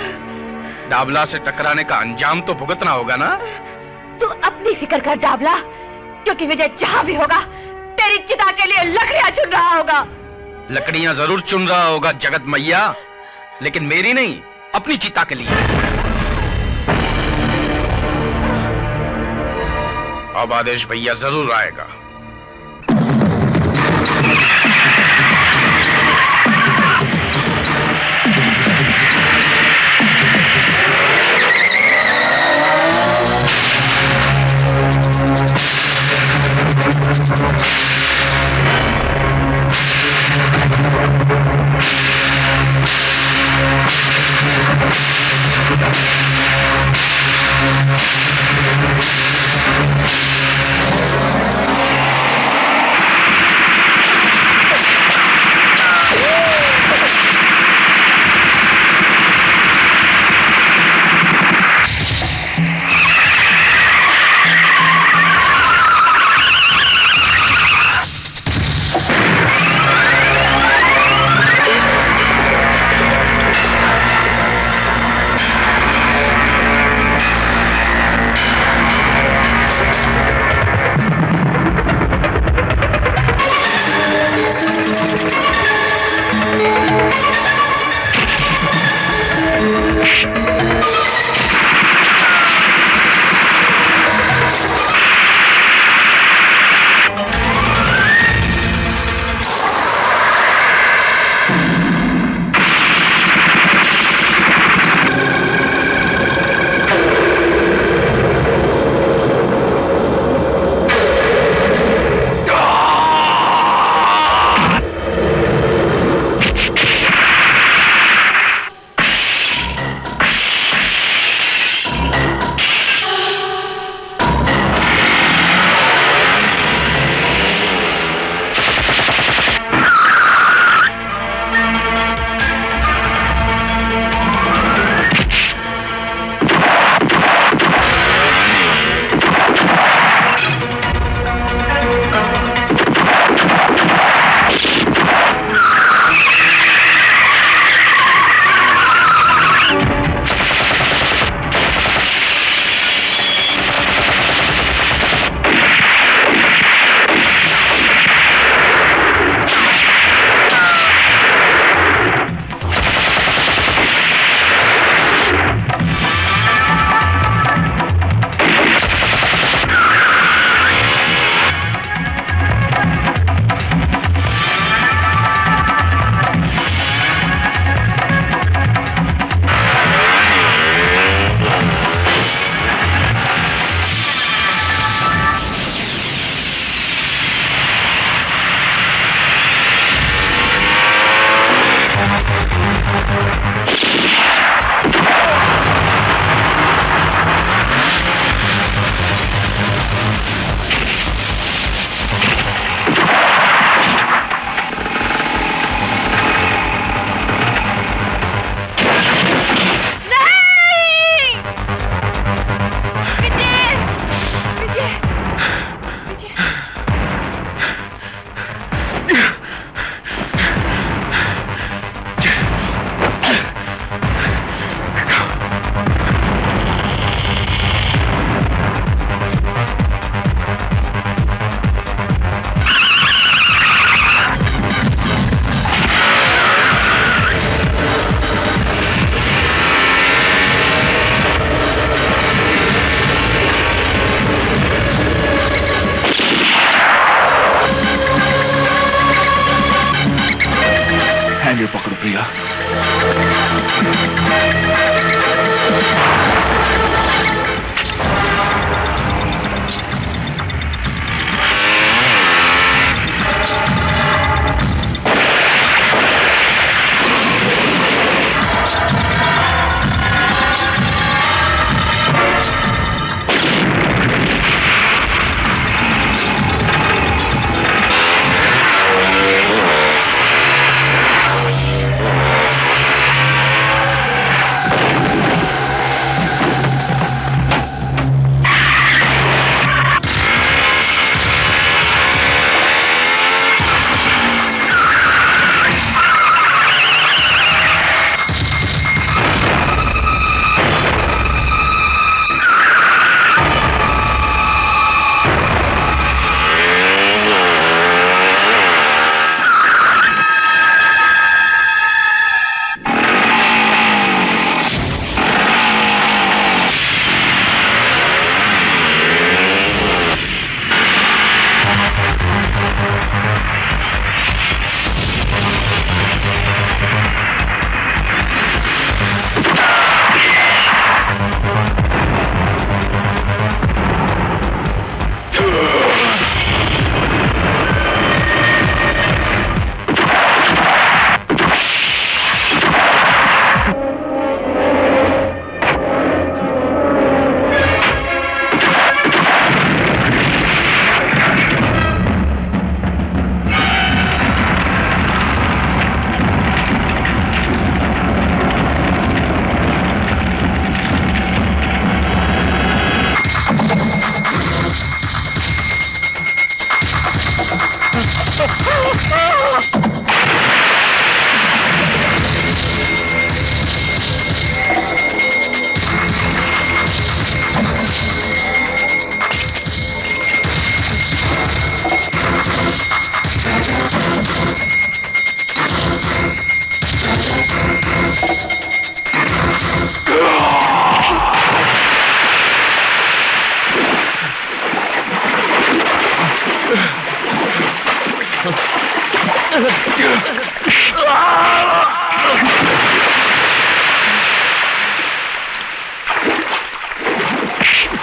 डाबला से टकराने का अंजाम तो भुगतना होगा ना? तू अपनी फिक्र कर डाबला, क्योंकि विजय जहां भी होगा तेरी चिता के लिए लकड़ियां चुन रहा होगा। लकड़ियां जरूर चुन रहा होगा जगत मैया, लेकिन मेरी नहीं, अपनी चिता के लिए। अब आदेश भैया जरूर आएगा।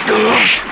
Good.